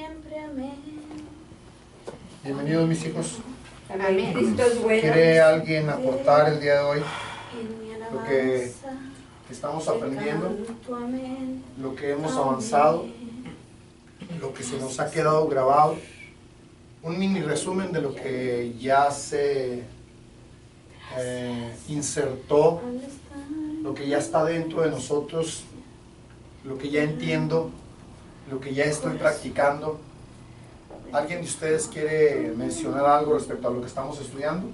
siempre, amén. Bienvenidos mis hijos. Amén. Cristo es bueno. ¿Quiere alguien aportar el día de hoy En mi alabanza, lo que estamos aprendiendo, canto, amén. lo que hemos avanzado, lo que se nos ha quedado grabado? Un mini resumen de lo que ya se insertó, lo que ya está dentro de nosotros, lo que ya entiendo, lo que ya estoy practicando. ¿Alguien de ustedes quiere mencionar algo respecto a lo que estamos estudiando?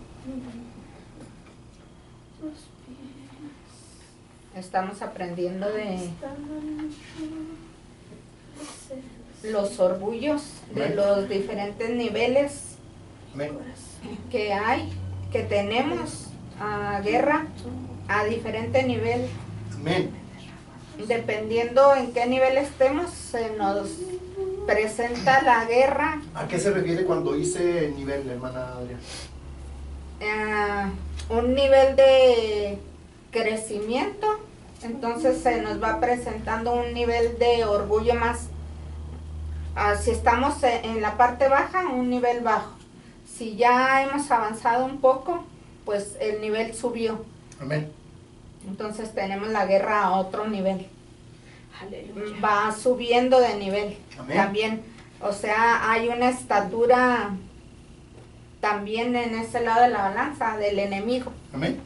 Estamos aprendiendo de los orgullos, de los diferentes niveles Amén. que hay, que tenemos, guerra a diferente nivel. Amén. Dependiendo en qué nivel estemos, se nos presenta la guerra. ¿A qué se refiere cuando dice nivel, hermana Adriana? Un nivel de crecimiento, entonces se nos va presentando un nivel de orgullo más. Si estamos en la parte baja, un nivel bajo. Si ya hemos avanzado un poco, pues el nivel subió. Amén. Entonces tenemos la guerra a otro nivel. Aleluya. Va subiendo de nivel. Amén. También, o sea, hay una estatura también en ese lado de la balanza del enemigo. Amén.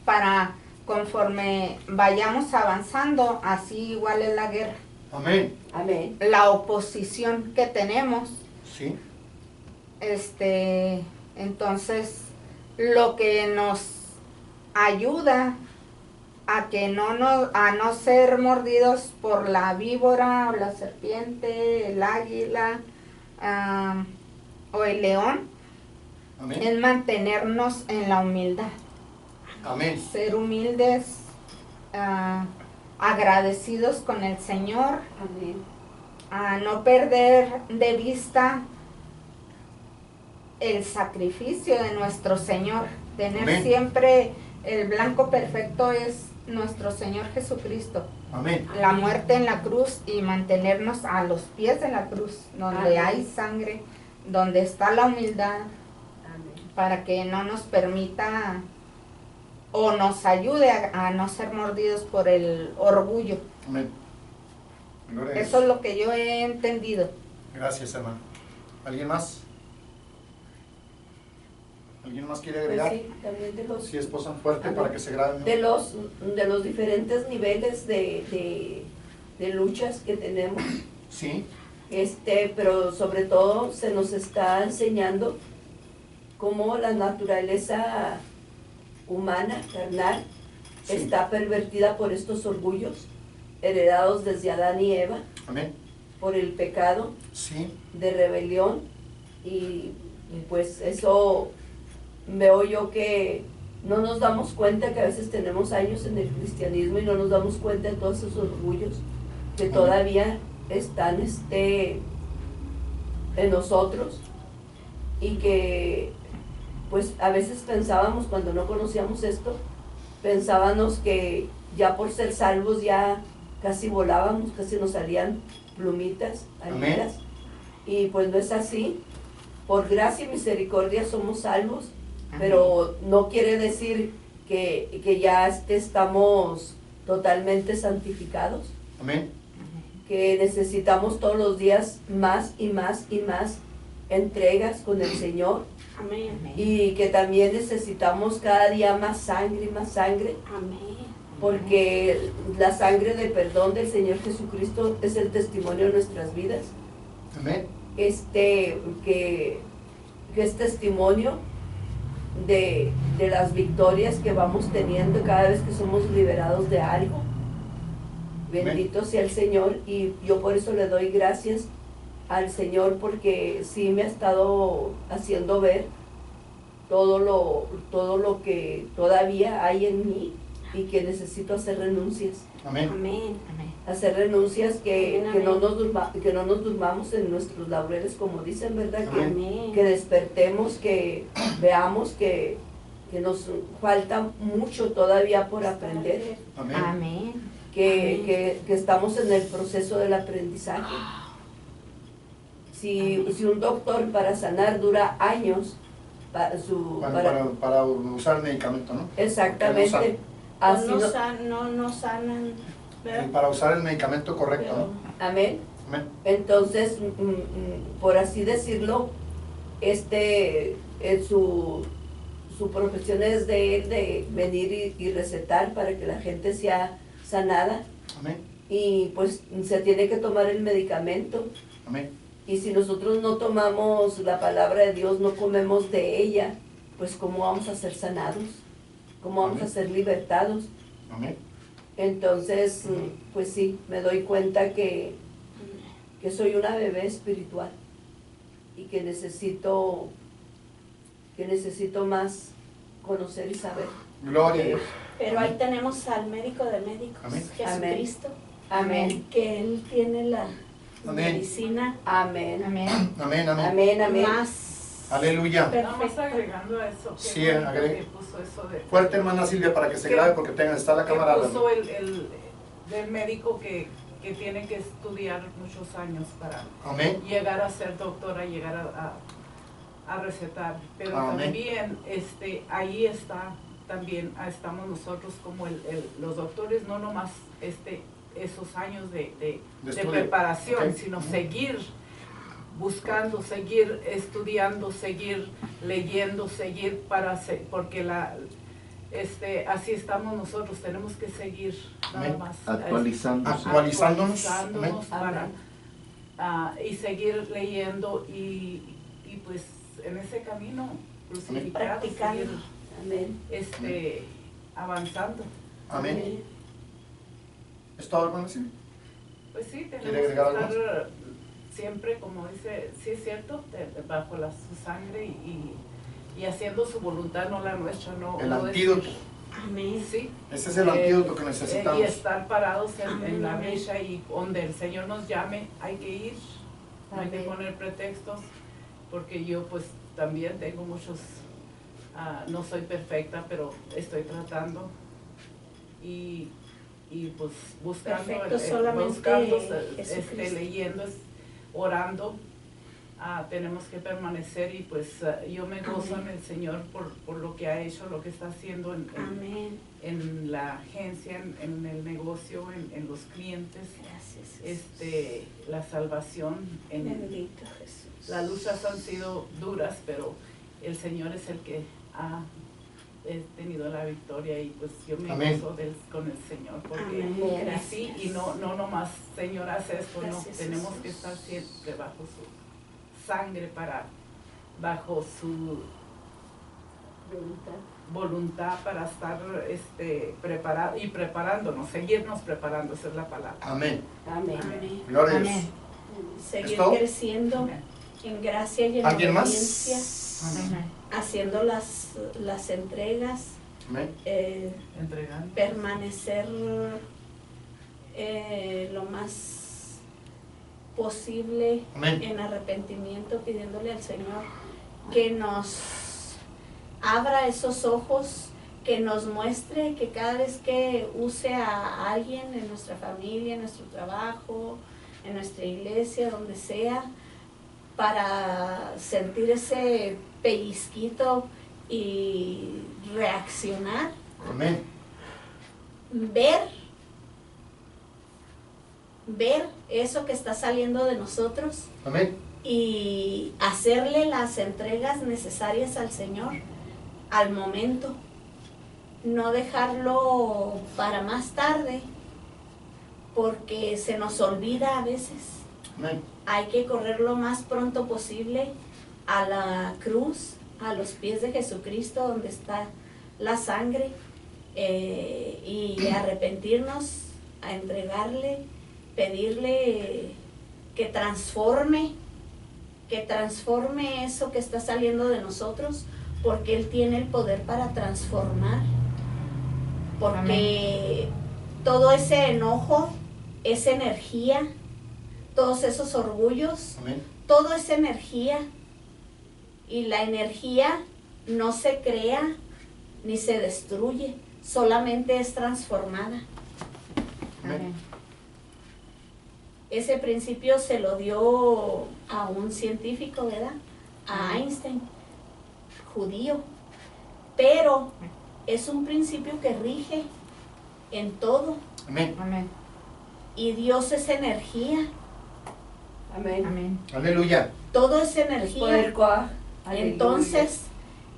Para conforme vayamos avanzando, así igual es la guerra. Amén. Amén. La oposición que tenemos, Sí. entonces lo que nos ayuda a que a no ser mordidos por la víbora o la serpiente, el águila o el león, Amén. es mantenernos en la humildad. Amén. Ser humildes, agradecidos con el Señor, Amén. a no perder de vista el sacrificio de nuestro Señor. Tener Amén. siempre el blanco perfecto es nuestro Señor Jesucristo. Amén. La muerte en la cruz y mantenernos a los pies de la cruz, donde Amén. hay sangre, donde está la humildad, Amén. para que no nos permita o nos ayude a no ser mordidos por el orgullo. Amén. Gloria a Dios. Eso es lo que yo he entendido. Gracias, hermano. ¿Alguien más? ¿Alguien más quiere agregar? Pues sí, también de los, Sí, esposa, fuerte Amén. para que se grabe. de los diferentes niveles de luchas que tenemos. Sí. Pero sobre todo se nos está enseñando cómo la naturaleza humana, carnal, Sí. está pervertida por estos orgullos heredados desde Adán y Eva, Amén. por el pecado Sí. de rebelión, y pues eso veo yo que no nos damos cuenta que a veces tenemos años en el cristianismo y no nos damos cuenta de todos esos orgullos que todavía están en nosotros, y que pues a veces pensábamos, cuando no conocíamos esto, pensábamos que ya por ser salvos ya casi volábamos, casi nos salían plumitas, alitas, y pues no es así. Por gracia y misericordia somos salvos, pero no quiere decir que ya estamos totalmente santificados, Amén. que necesitamos todos los días más y más y más entregas con el Señor, Amén. y que también necesitamos cada día más sangre, Amén. porque la sangre de perdón del Señor Jesucristo es el testimonio de nuestras vidas. Amén. Que es testimonio de las victorias que vamos teniendo cada vez que somos liberados de algo. Bendito sea el Señor, y yo por eso le doy gracias al Señor, porque sí me ha estado haciendo ver todo lo que todavía hay en mí, y que necesito hacer renuncias. Amén. Amén. Hacer renuncias que Amén, no amén. que no nos durmamos en nuestros laureles, como dicen, ¿verdad? Amén. Que despertemos, que veamos que nos falta mucho todavía por aprender, Amén. Amén. que estamos en el proceso del aprendizaje, Si un doctor para sanar dura años, para usar el medicamento, ¿no? Exactamente. Así no sanan, ¿verdad? Para usar el medicamento correcto, Pero, ¿no? Amén. Amén. Entonces, por así decirlo, su profesión es de él, de venir y recetar para que la gente sea sanada. Amén. Y pues se tiene que tomar el medicamento. Amén. Y si nosotros no tomamos la palabra de Dios, no comemos de ella, pues ¿cómo vamos a ser sanados? ¿Cómo vamos Amén. a ser libertados? Amén. Entonces, pues sí, me doy cuenta que soy una bebé espiritual y que necesito más conocer y saber. Gloria a Dios. pero ahí tenemos al médico de médicos, Amén. Jesucristo, Amén. que Él tiene la Amén. medicina Amén. amén, Amén, amén. Amén, amén. más Aleluya. Nada más perfecta. agregando a eso, Sí, que bonito agregue. que puso eso de... Fuerte, hermana Silvia, para que se Que- grabe, porque está la que cámara. puso el del médico que tiene que estudiar muchos años para Amén. llegar a ser doctora, llegar a recetar. Pero Amén. también ahí estamos nosotros como los doctores, no nomás esos años de estudio. preparación, Ok. sino seguir buscando, seguir estudiando, seguir leyendo, seguir porque así estamos nosotros, tenemos que seguir nada Amén. más Actualizándonos. Actualizándonos. para Amén. y seguir leyendo y pues en ese camino crucificado, Practicando. seguir Amén. avanzando. Amén. ¿Es todo, hermana Silvia? Pues sí, tenemos ¿Quiere que agregar algo estar siempre, como dice, sí es cierto, bajo su sangre y haciendo su voluntad, no la nuestra, no. El no antídoto. decir, Amén. sí. Ese es el antídoto que necesitamos. Y estar parados en la Amén. brecha y donde el Señor nos llame, hay que ir, no hay que Amén. poner pretextos, porque yo pues también tengo muchos, no soy perfecta, pero estoy tratando y pues buscando, Perfecto solamente Jesucristo. leyendo, orando. Tenemos que permanecer y pues yo me gozo en el Señor por lo que ha hecho, lo que está haciendo Amén. en la agencia, en el negocio, en los clientes, Gracias, Jesús. la salvación. Bendito Jesús. Las luchas han sido duras, pero el Señor es el que ha tenido la victoria y pues yo me Amén. gozo con el Señor porque Amén. y Gracias. sí, y no nomás Señor hace esto, no, Gracias, tenemos Jesús. que estar siempre bajo su sangre, bajo su voluntad para estar preparado y preparándonos, seguirnos preparando, esa es la palabra. Amén. Amén. Amén. Gloria a Dios. Amén. Seguir ¿Es todo? creciendo Amén. en gracia y en ¿Alguien obediencia, más? haciendo las entregas, Amén. Entregando. permanecer lo más posible Amén. en arrepentimiento, pidiéndole al Señor que nos abra esos ojos, que nos muestre que cada vez que use a alguien en nuestra familia, en nuestro trabajo, en nuestra iglesia, donde sea, para sentir ese pellizquito y reaccionar, Amén. ver eso que está saliendo de nosotros Amén. y hacerle las entregas necesarias al Señor al momento, no dejarlo para más tarde, porque se nos olvida a veces. Amén. Hay que correr lo más pronto posible a la cruz, a los pies de Jesucristo, donde está la sangre, y arrepentirnos, a entregarle, pedirle que transforme eso que está saliendo de nosotros, porque Él tiene el poder para transformar, porque todo ese enojo, esa energía, todos esos orgullos, Amén. todo es energía, y la energía no se crea ni se destruye, solamente es transformada. Amén. Ese principio se lo dio a un científico, ¿verdad? A Einstein, judío. Pero es un principio que rige en todo. Amén. Amén. Y Dios es energía. Amén. Amén. Aleluya. Todo es Poder energía. coa. Aleluya. Entonces,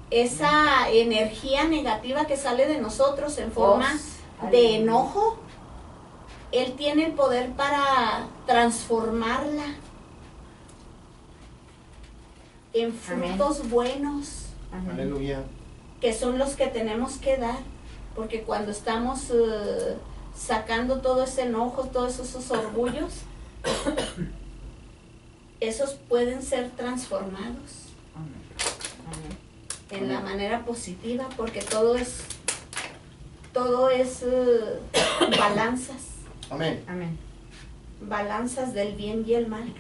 esa energía negativa que sale de nosotros en forma Dios. de Aleluya. enojo, Él tiene el poder para transformarla en frutos buenos, Amén. Aleluya. que son los que tenemos que dar, porque cuando estamos sacando todo ese enojo, todos esos orgullos, esos pueden ser transformados Amén. en la manera positiva, porque todo es balanzas, Amén. Amén. balanzas del bien y el mal.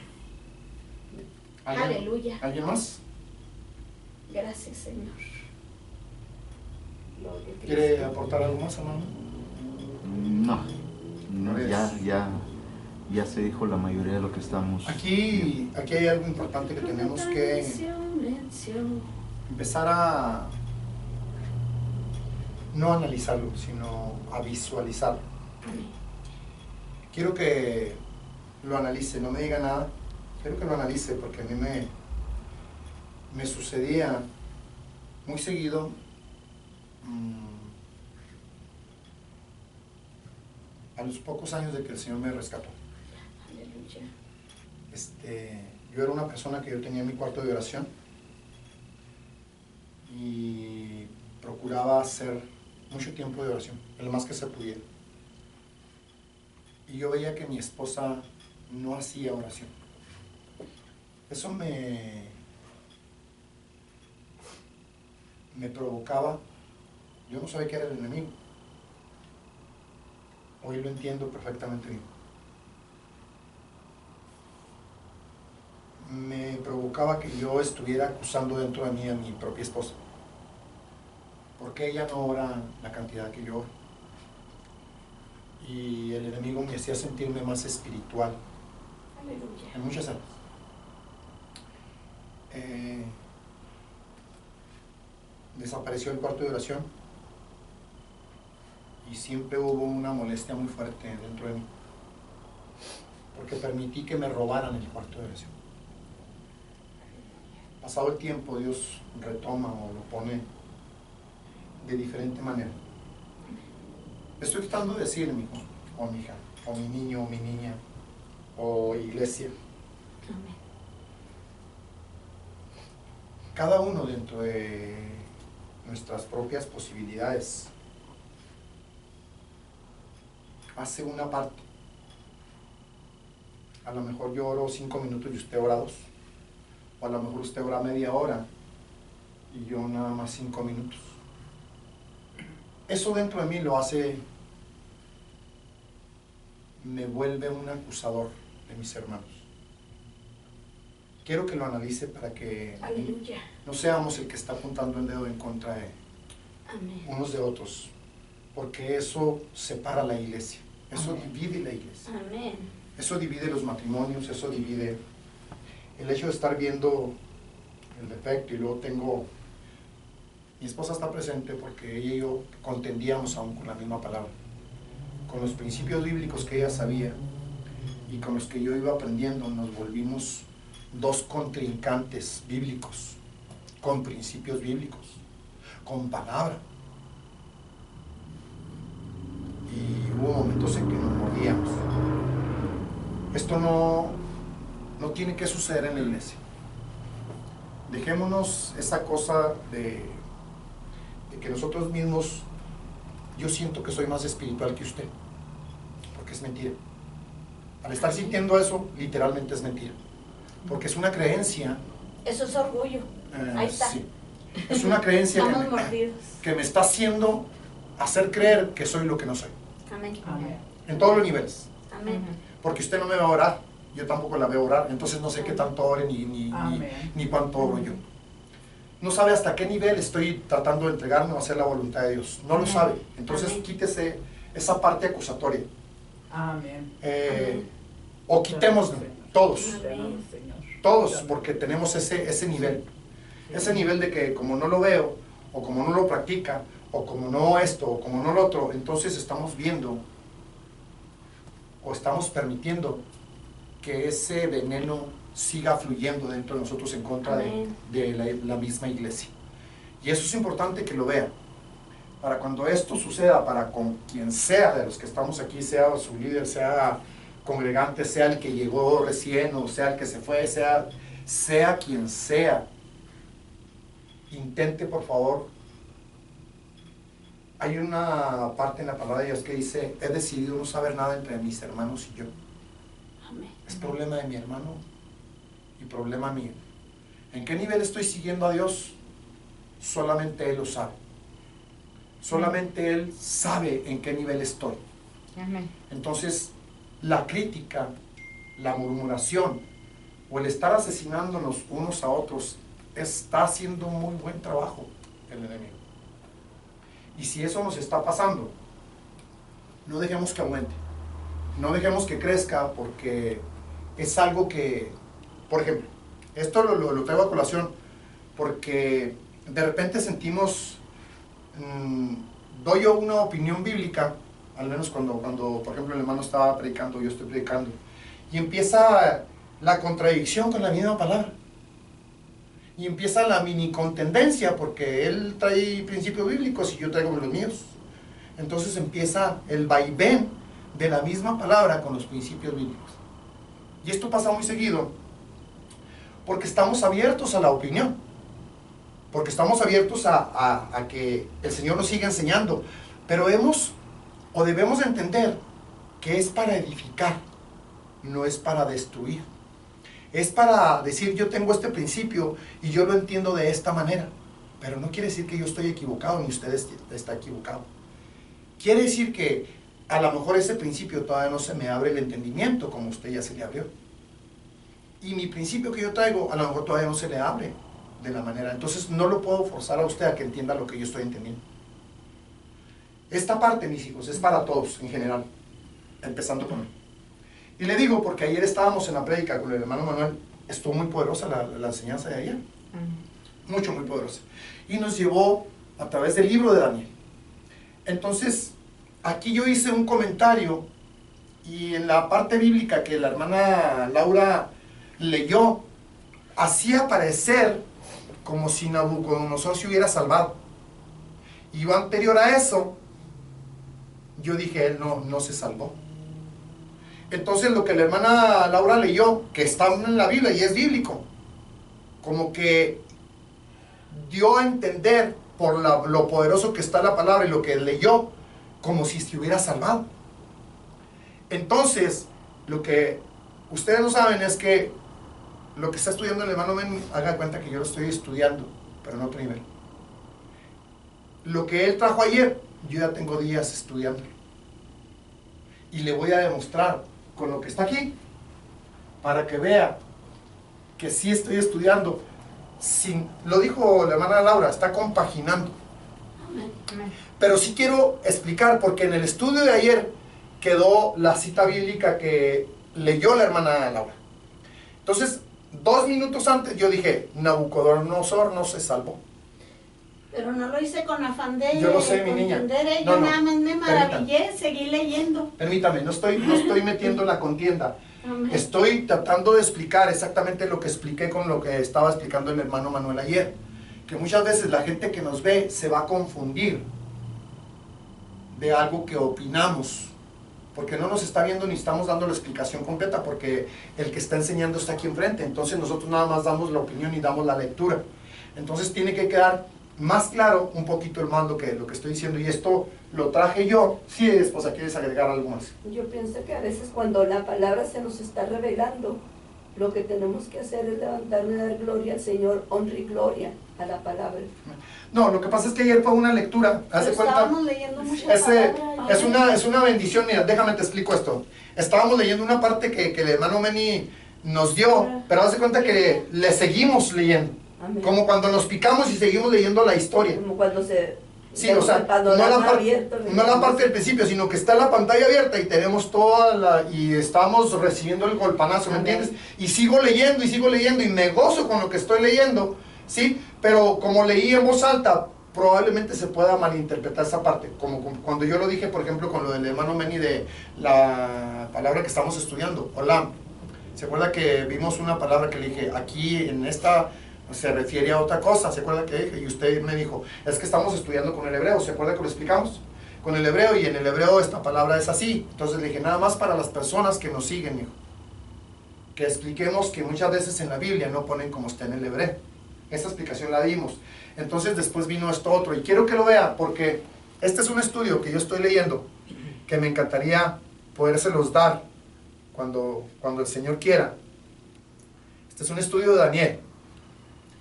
Aleluya. ¿Alguien más? Gracias, Señor. Gloria a Cristo. ¿Quiere aportar algo más, hermano? No, ya se dijo la mayoría de lo que estamos. Aquí hay algo importante que tenemos que empezar a no analizarlo, sino a visualizarlo. Quiero que lo analice, no me diga nada, quiero que lo analice porque a mí me sucedía muy seguido. A los pocos años de que el Señor me rescató. Aleluya. Yo era una persona que yo tenía en mi cuarto de oración y procuraba hacer mucho tiempo de oración, el más que se pudiera. Y yo veía que mi esposa no hacía oración. Eso me provocaba, yo no sabía que era el enemigo. Hoy lo entiendo perfectamente bien. Me provocaba que yo estuviera acusando dentro de mí a mi propia esposa. Porque ella no ora la cantidad que yo oro. Y el enemigo me hacía sentirme más espiritual Aleluya. en muchas áreas. Desapareció el cuarto de oración y siempre hubo una molestia muy fuerte dentro de mí porque permití que me robaran el cuarto de oración. Pasado el tiempo, Dios retoma o lo pone de diferente manera. Estoy tratando de decir, mi hijo, o mi hija, o mi niño, o mi niña, o iglesia, Amén. cada uno dentro de nuestras propias posibilidades hace una parte. A lo mejor yo oro 5 minutos y usted ora 2, o a lo mejor usted ora media hora y yo nada más 5 minutos. Eso dentro de mí lo hace, me vuelve un acusador de mis hermanos. Quiero que lo analice para que Aleluya. no seamos el que está apuntando el dedo en contra de Amén. unos de otros, porque eso separa la iglesia, eso Amén. divide la iglesia, Amén. eso divide los matrimonios, eso divide el hecho de estar viendo el defecto. Y luego tengo, mi esposa está presente porque ella y yo contendíamos aún con la misma palabra, con los principios bíblicos que ella sabía y con los que yo iba aprendiendo. Nos volvimos dos contrincantes bíblicos, con principios bíblicos, con palabra. Y hubo momentos en que nos mordíamos. Esto no tiene que suceder en la iglesia. Dejémonos esa cosa de que nosotros mismos, yo siento que soy más espiritual que usted, porque es mentira. Al estar sintiendo eso, literalmente es mentira, porque es una creencia. Eso es orgullo. Ahí está. Sí. Es una creencia Estamos mordidos. que me está haciendo hacer creer que soy lo que no soy, Amén. Amén. en todos los niveles. Amén. Porque usted no me va a orar, yo tampoco la veo orar, entonces no sé qué tanto ore ni cuánto oro yo. No sabe hasta qué nivel estoy tratando de entregarme o hacer la voluntad de Dios, no lo sabe. Entonces Amén. quítese esa parte acusatoria. Amén. o quitémoslo, todos. Amén. Todos, porque tenemos ese nivel. Ese nivel de que como no lo veo, o como no lo practica, o como no esto, o como no lo otro, entonces estamos viendo, o estamos permitiendo que ese veneno siga fluyendo dentro de nosotros en contra de la misma iglesia. Y eso es importante que lo vean. Para cuando esto suceda, para con quien sea de los que estamos aquí, sea su líder, sea congregante, sea el que llegó recién, o sea el que se fue, sea quien sea, intente por favor. Hay una parte en la palabra de Dios que dice: he decidido no saber nada entre mis hermanos y yo. Amén. Es problema de mi hermano y problema mío. ¿En qué nivel estoy siguiendo a Dios? Solamente Él lo sabe. Solamente Él sabe en qué nivel estoy. Amén. Entonces, la crítica, la murmuración o el estar asesinándonos unos a otros está haciendo un muy buen trabajo el enemigo. Y si eso nos está pasando, no dejemos que aumente, no dejemos que crezca, porque es algo que, por ejemplo, esto lo traigo a colación porque de repente sentimos, doy yo una opinión bíblica, al menos cuando por ejemplo el hermano estaba predicando, yo estoy predicando, y empieza la contradicción con la misma palabra, y empieza la mini contendencia, porque él trae principios bíblicos y yo traigo los míos. Entonces empieza el vaivén de la misma palabra con los principios bíblicos. Y esto pasa muy seguido porque estamos abiertos a la opinión, porque estamos abiertos a que el Señor nos siga enseñando, pero debemos entender que es para edificar, no es para destruir. Es para decir: yo tengo este principio y yo lo entiendo de esta manera, pero no quiere decir que yo estoy equivocado ni usted está equivocado. Quiere decir que a lo mejor ese principio todavía no se me abre el entendimiento como a usted ya se le abrió, y mi principio que yo traigo a lo mejor todavía no se le abre de la manera. Entonces no lo puedo forzar a usted a que entienda lo que yo estoy entendiendo. Esta parte, mis hijos, es para todos en general, empezando con él. Y le digo porque ayer estábamos en la prédica con el hermano Manuel. Estuvo muy poderosa la enseñanza de ayer, mucho, muy poderosa, y nos llevó a través del libro de Daniel. Entonces aquí yo hice un comentario, y en la parte bíblica que la hermana Laura leyó, hacía parecer como si Nabucodonosor se hubiera salvado. Y yo, anterior a eso, yo dije: él no se salvó. Entonces lo que la hermana Laura leyó, que está en la Biblia y es bíblico, como que dio a entender por lo poderoso que está la palabra y lo que leyó, como si se hubiera salvado. Entonces, lo que ustedes no saben es que lo que está estudiando el hermano Ben, haga cuenta que yo lo estoy estudiando, pero en otro nivel. Lo que él trajo ayer, yo ya tengo días estudiándolo. Y le voy a demostrar con lo que está aquí, para que vea que sí estoy estudiando. Lo dijo la hermana Laura, está compaginando. Pero sí quiero explicar, porque en el estudio de ayer quedó la cita bíblica que leyó la hermana Laura. Entonces, 2 minutos antes yo dije: Nabucodonosor no se salvó. Pero no lo hice con afán de Yo lo sé, mi niña. entender, No, yo no. nada más me maravillé, seguí leyendo. Permítame, no estoy metiendo en la contienda. Amén. Estoy tratando de explicar exactamente lo que expliqué con lo que estaba explicando el hermano Manuel ayer. Que muchas veces la gente que nos ve se va a confundir de algo que opinamos, porque no nos está viendo ni estamos dando la explicación completa, porque el que está enseñando está aquí enfrente. Entonces nosotros nada más damos la opinión y damos la lectura. Entonces tiene que quedar más claro un poquito, hermano, que lo que estoy diciendo. Y esto lo traje yo. Sí, esposa, ¿quieres agregar algo más? Yo pienso que a veces cuando la palabra se nos está revelando, lo que tenemos que hacer es levantarnos y dar gloria al Señor, honra y gloria a la palabra. No, lo que pasa es que ayer fue una lectura. Hace cuenta, Estábamos leyendo mucha palabra. es una bendición. Mira, déjame te explico esto. Estábamos leyendo una parte que el hermano Meni nos dio, pero hace cuenta que le seguimos leyendo. Amén. Como cuando nos picamos y seguimos leyendo la historia. Como cuando se Sí, o sea, no la parte del principio, sino que está la pantalla abierta y tenemos y estamos recibiendo el golpanazo, ¿me entiendes? Y sigo leyendo y me gozo con lo que estoy leyendo, ¿sí? Pero como leí en voz alta, probablemente se pueda malinterpretar esa parte, como cuando yo lo dije, por ejemplo, con lo del hermano Meni de la palabra que estamos estudiando, Olam. ¿Se acuerda que vimos una palabra que le dije, aquí en esta se refiere a otra cosa? ¿Se acuerda que dije? Y usted me dijo, es que estamos estudiando con el hebreo. ¿Se acuerda que lo explicamos? Con el hebreo, y en el hebreo esta palabra es así. Entonces le dije, nada más para las personas que nos siguen, hijo, que expliquemos que muchas veces en la Biblia no ponen como está en el hebreo. Esa explicación la dimos. Entonces después vino esto otro, y quiero que lo vea, porque este es un estudio que yo estoy leyendo, que me encantaría podérselos dar cuando el Señor quiera. Este es un estudio de Daniel.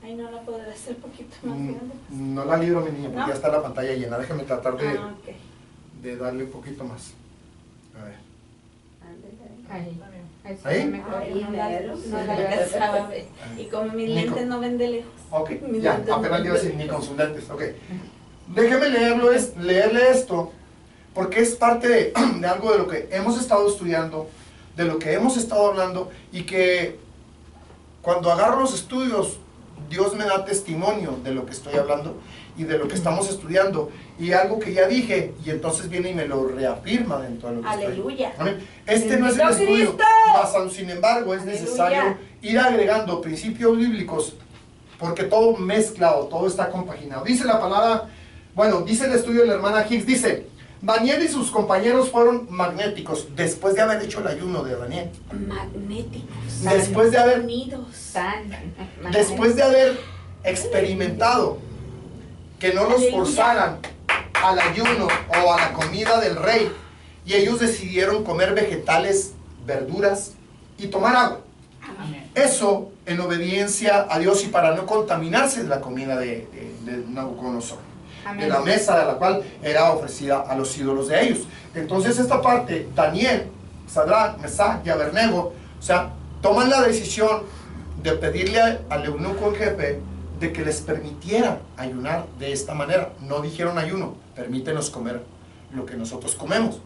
Ay, no la podré hacer un poquito más grande. No la libro, mi niña, porque ¿No? ya está la pantalla llena. Déjame tratar de, Ok. de darle un poquito más. A ver. Ahí. ¿Ahí? No la alcanzaba a ver. Y como mis Nico. lentes no ven de lejos. Ok, Mis ya, lentes no apenas ven le iba a de decir ni lejos. con sus lentes. Ok. Déjeme leerle esto, porque es parte de algo de lo que hemos estado estudiando, de lo que hemos estado hablando, y que cuando agarro los estudios, Dios me da testimonio de lo que estoy hablando y de lo que estamos estudiando, y algo que ya dije, y entonces viene y me lo reafirma dentro de lo que Aleluya. estoy. Amén. Este no es el ¡Bendito estudio, Cristo! mas aún sin embargo es Aleluya. necesario ir agregando principios bíblicos, porque todo mezclado, todo está compaginado. Dice la palabra, bueno, dice el estudio de la hermana Hicks, dice, Daniel y sus compañeros fueron magnéticos después de haber hecho el ayuno de Daniel. Magnéticos. Después de haber Unidos. Después de haber experimentado que no los forzaran al ayuno o a la comida del rey, y ellos decidieron comer vegetales, verduras y tomar agua. Amén. Eso en obediencia a Dios y para no contaminarse de la comida de Nabucodonosor, de la mesa de la cual era ofrecida a los ídolos de ellos. Entonces esta parte, Daniel, Sadrach, Mesach y Abednego, o sea, toman la decisión de pedirle al eunuco en jefe de que les permitiera ayunar de esta manera. No dijeron ayuno, permítenos comer lo que nosotros comemos.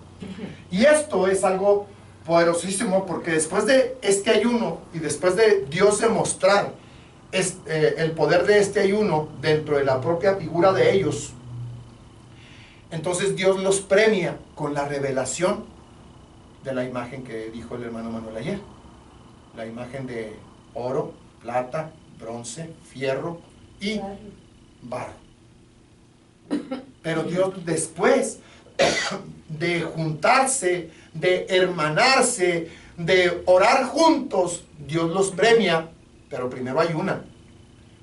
Y esto es algo poderosísimo, porque después de este ayuno y después de Dios demostrar el poder de este ayuno dentro de la propia figura de ellos, entonces Dios los premia con la revelación de la imagen que dijo el hermano Manuel ayer, la imagen de oro, plata, bronce, fierro y barro. Pero Dios, después de juntarse, de hermanarse, de orar juntos, Dios los premia, pero primero ayunan.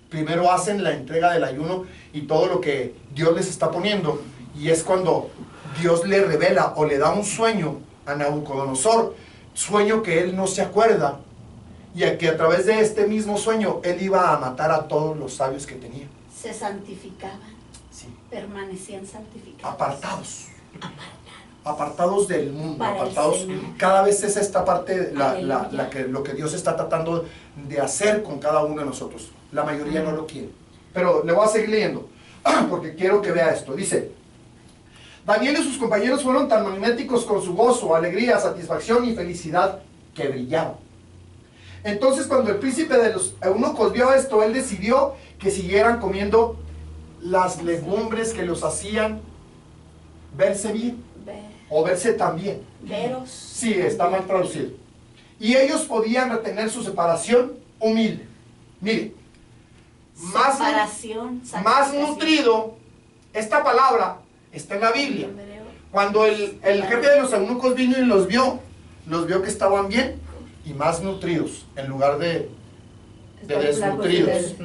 Primero hacen la entrega del ayuno y todo lo que Dios les está poniendo, y es cuando Dios le revela o le da un sueño a Nabucodonosor, sueño que él no se acuerda, y que a través de este mismo sueño él iba a matar a todos los sabios que tenía. Se santificaban. Sí. Permanecían santificados. Apartados del mundo, Para el apartados. Señor. Cada vez es esta parte Aleluya. lo que Dios está tratando de hacer con cada uno de nosotros. La mayoría no lo quiere. Pero le voy a seguir leyendo, porque quiero que vea esto. Dice, Daniel y sus compañeros fueron tan magnéticos con su gozo, alegría, satisfacción y felicidad que brillaban. Entonces, cuando el príncipe de los eunucos vio esto, él decidió que siguieran comiendo las legumbres que los hacían verse bien, o verse tan bien. Veros. Sí, está mal traducido. Y ellos podían retener su separación humilde. Mire, Separación, más santificación. nutrido, esta palabra está en la Biblia. Cuando el jefe de los eunucos vino y los vio que estaban bien y más nutridos, en lugar de desnutridos.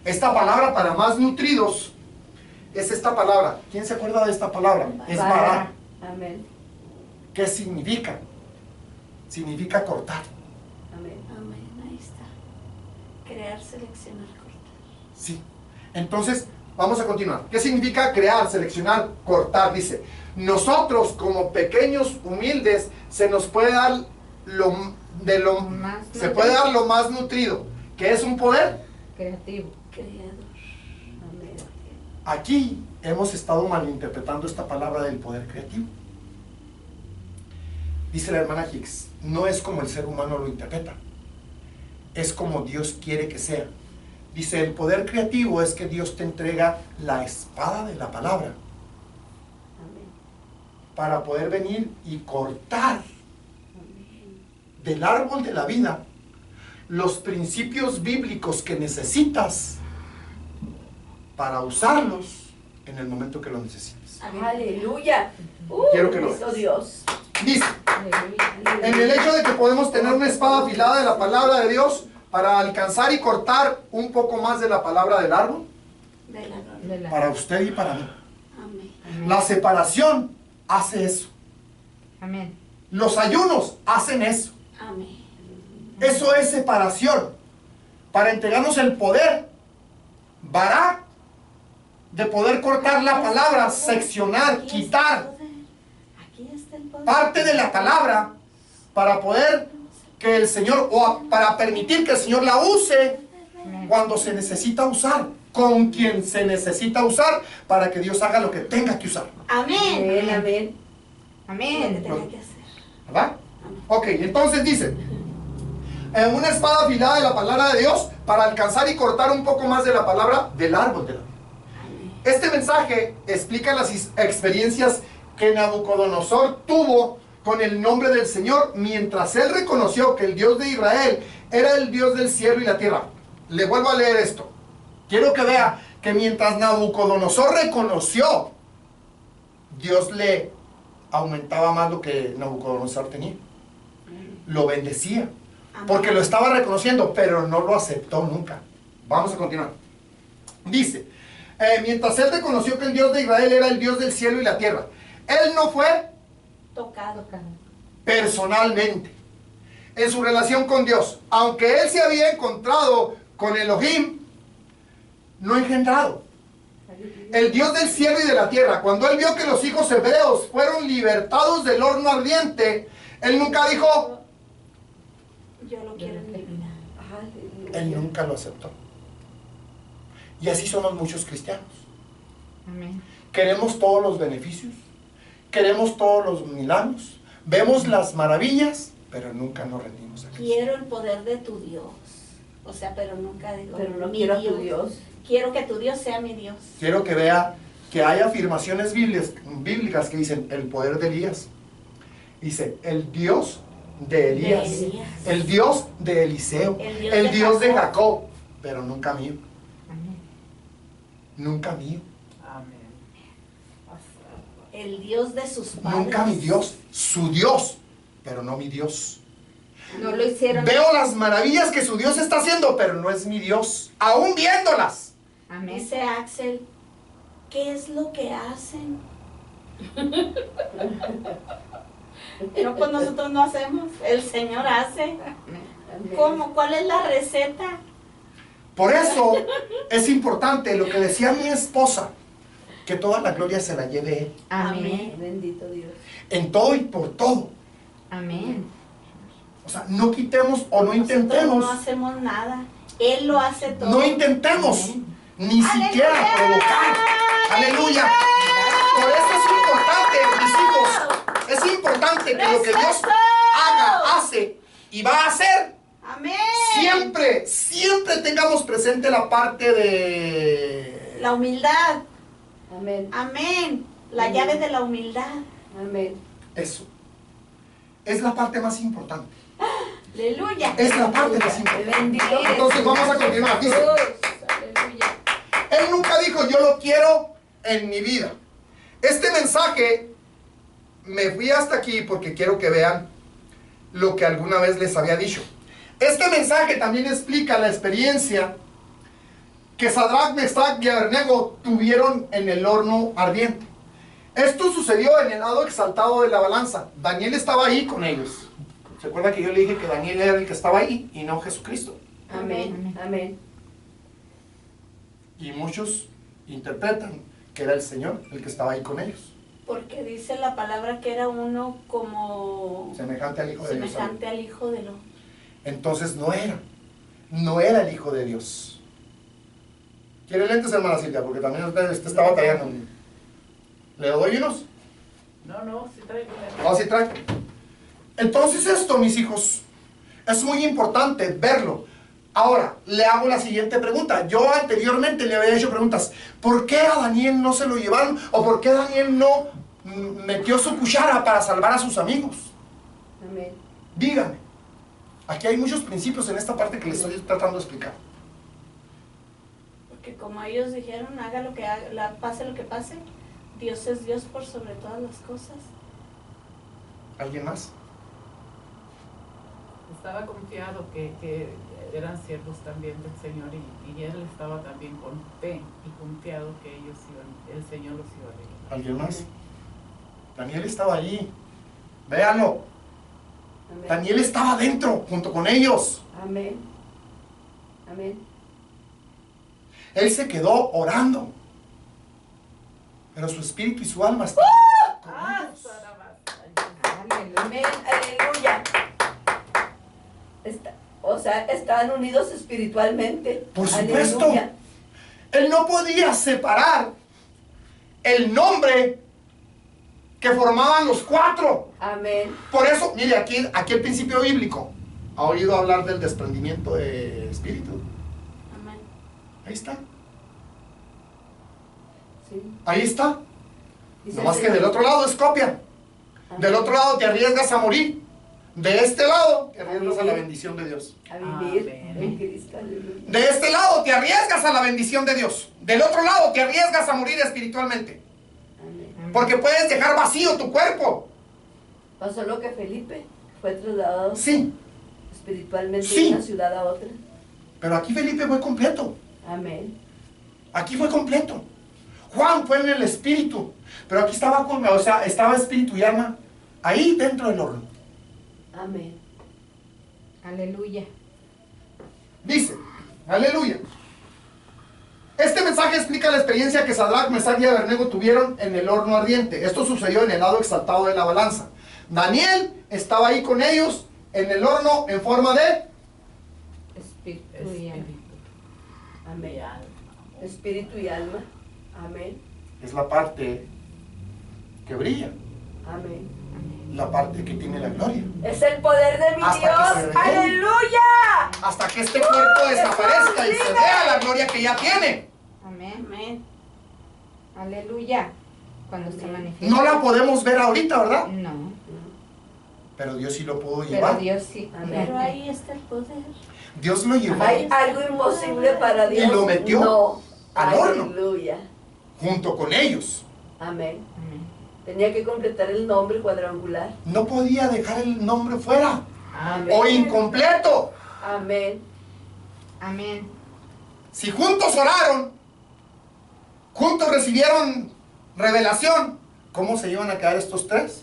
Esta palabra para más nutridos es esta palabra. ¿Quién se acuerda de esta palabra? Es bará. Amén. ¿Qué significa? Significa cortar. Amén. Amén, ahí está. Crear, seleccionar, cortar. Sí. Entonces, vamos a continuar. ¿Qué significa crear, seleccionar, cortar? Dice, nosotros como pequeños, humildes, se nos puede dar se puede dar lo más nutrido, que es un poder creativo. Creador. Amén. Aquí hemos estado malinterpretando esta palabra del poder creativo. Dice la hermana Hicks, no es como el ser humano lo interpreta, es como Dios quiere que sea. Dice, el poder creativo es que Dios te entrega la espada de la palabra para poder venir y cortar del árbol de la vida los principios bíblicos que necesitas para usarlos en el momento que lo necesites. Aleluya. Quiero que lo Cristo veas. Dios. Dice, en el hecho de que podemos tener una espada afilada de la palabra de Dios para alcanzar y cortar un poco más de la palabra del árbol, De la para usted y para mí. Amén. La separación hace eso. Amén. Los ayunos hacen eso. Amén. Eso es separación. Para entregarnos el poder, vará, de poder cortar la palabra, seccionar, Aquí está quitar el poder. Aquí está el poder. parte de la palabra para poder que el Señor, para permitir que el Señor la use cuando se necesita usar, con quien se necesita usar, para que Dios haga lo que tenga que usar. Amén. Amén. Lo Amén. que Amén. tenga que hacer. ¿Verdad? Ok, entonces dice, una espada afilada de la palabra de Dios para alcanzar y cortar un poco más de la palabra del árbol de la vida. Este mensaje explica las experiencias que Nabucodonosor tuvo con el nombre del Señor mientras él reconoció que el Dios de Israel era el Dios del cielo y la tierra. Le vuelvo a leer esto. Quiero que vea que mientras Nabucodonosor reconoció, Dios le aumentaba más lo que Nabucodonosor tenía. Lo bendecía. Porque lo estaba reconociendo, pero no lo aceptó nunca. Vamos a continuar. Dice, mientras él reconoció que el Dios de Israel era el Dios del cielo y la tierra, él no fue Tocado. personalmente en su relación con Dios. Aunque él se había encontrado con Elohim, no engendrado. El Dios del cielo y de la tierra, cuando él vio que los hijos hebreos fueron libertados del horno ardiente, él nunca dijo, Yo lo quiero en mi vida. Aleluya. él nunca lo aceptó. Y así somos muchos cristianos. Amén. Queremos todos los beneficios, queremos todos los milagros, vemos las maravillas, pero nunca nos rendimos a Cristo. Quiero el poder de tu Dios. O sea, pero nunca digo Pero no mi quiero a tu Dios. Quiero que tu Dios sea mi Dios. Quiero que vea que hay afirmaciones bíblicas que dicen el poder de Elías. Dice el Dios de Elías, De Elías. el Dios de Eliseo, El el Dios Dios de de Jacob. Jacob, pero nunca mío, Amén. nunca mío, Amén. El Dios de sus padres. nunca mi Dios, su Dios, pero no mi Dios. No lo hicieron. Veo las maravillas que su Dios está haciendo, pero no es mi Dios, aún viéndolas. Amén. Dice Axel, ¿qué es lo que hacen? Pero pues nosotros no hacemos, el Señor hace. Amén. ¿Cómo? ¿Cuál es la receta? Por eso es importante lo que decía mi esposa, que toda la gloria se la lleve Él, Amén. Bendito Dios. en todo y por todo. Amén. O sea, no quitemos o no Nosotros intentemos, no hacemos nada. Él lo hace todo. no intentemos ni siquiera provocar. Aleluya. Por eso es importante, mis hijos, es importante que lo que Dios haga, hace y va a hacer, Amén. siempre tengamos presente la parte de La humildad. Amén. Amén. La llave de la humildad. Amén. eso. Es la parte más importante. Aleluya. Es la parte más importante. Bendito Entonces vamos a continuar. Dice, Aleluya. él nunca dijo, yo lo quiero en mi vida. Este mensaje, me fui hasta aquí porque quiero que vean lo que alguna vez les había dicho. Este mensaje también explica la experiencia que Sadrach, Mesach y Abednego tuvieron en el horno ardiente. Esto sucedió en el lado exaltado de la balanza. Daniel estaba ahí con ellos. ¿Se acuerda que yo le dije que Daniel era el que estaba ahí y no Jesucristo? Amén. Amén. Y muchos interpretan que era el Señor el que estaba ahí con ellos, Porque dice la palabra que era uno como semejante al Hijo de Dios. semejante al Hijo de lo. Entonces no era el Hijo de Dios. ¿Quiere lentes, hermana Silvia? Porque también usted está batallando. ¿Le doy unos? No, sí traigo. No, sí trae. Entonces esto, mis hijos, es muy importante verlo. Ahora, le hago la siguiente pregunta. Yo anteriormente le había hecho preguntas. ¿Por qué a Daniel no se lo llevaron? ¿O por qué Daniel no metió su cuchara para salvar a sus amigos? Amén. Dígame. Aquí hay muchos principios en esta parte que les estoy tratando de explicar. Porque como ellos dijeron, haga lo que haga, pase lo que pase, Dios es Dios por sobre todas las cosas. ¿Alguien más? Estaba confiado que eran siervos también del Señor y él estaba también con fe y confiado que ellos el Señor los iba a ayudar. ¿Alguien más? Daniel estaba allí. Véanlo. Amén. Daniel estaba dentro, junto con ellos. Amén. Amén. Él se quedó orando. Pero su espíritu y su alma estaban con ellos. Amén. Aleluya. O sea, estaban unidos espiritualmente. Por supuesto. Aleluya. Él no podía separar el nombre que formaban los cuatro. Amén. Por eso, mire, aquí el principio bíblico. ¿Ha oído hablar del desprendimiento de espíritu? Amén. Ahí está. Sí. Ahí está. Dice Nomás el que del Señor. otro lado es copia. Amén. Del otro lado te arriesgas a morir. De este lado te arriesgas a la Amén. bendición de Dios. A vivir Amén. en Cristo. Aleluya. De este lado te arriesgas a la bendición de Dios. Del otro lado te arriesgas a morir espiritualmente. Amén. Porque puedes dejar vacío tu cuerpo. Pasó lo que Felipe fue trasladado Sí, espiritualmente Sí. de una ciudad a otra. pero aquí Felipe fue completo. Amén. Aquí fue completo. Juan fue en el espíritu. Pero aquí estaba estaba espíritu y alma ahí dentro del horno. Amén. Aleluya. Dice, aleluya. Este mensaje explica la experiencia que Sadrach, Mesach y Abednego tuvieron en el horno ardiente. Esto sucedió en el lado exaltado de la balanza. Daniel estaba ahí con ellos en el horno en forma de... Espíritu y alma. Amén. Espíritu y alma. Amén. Es la parte que brilla, Amén. la parte que tiene la gloria. Es el poder de mi Hasta que Dios. se revele. Aleluya. Hasta que este cuerpo desaparezca y se vea la gloria que ya tiene. Amén. Amén. Aleluya. Cuando se manifiesta. No la podemos ver ahorita, ¿verdad? No. Pero Dios sí lo pudo Pero llevar. Dios sí. Amén. Pero ahí está el poder. Dios lo llevó ¿Hay algo imposible para Dios? Y lo metió no. al horno. Aleluya. junto con ellos. Amén. Amén. Tenía que completar el nombre cuadrangular. No podía dejar el nombre fuera Amén. o incompleto. Amén. Amén. Si juntos oraron, juntos recibieron revelación, ¿cómo se iban a quedar estos tres?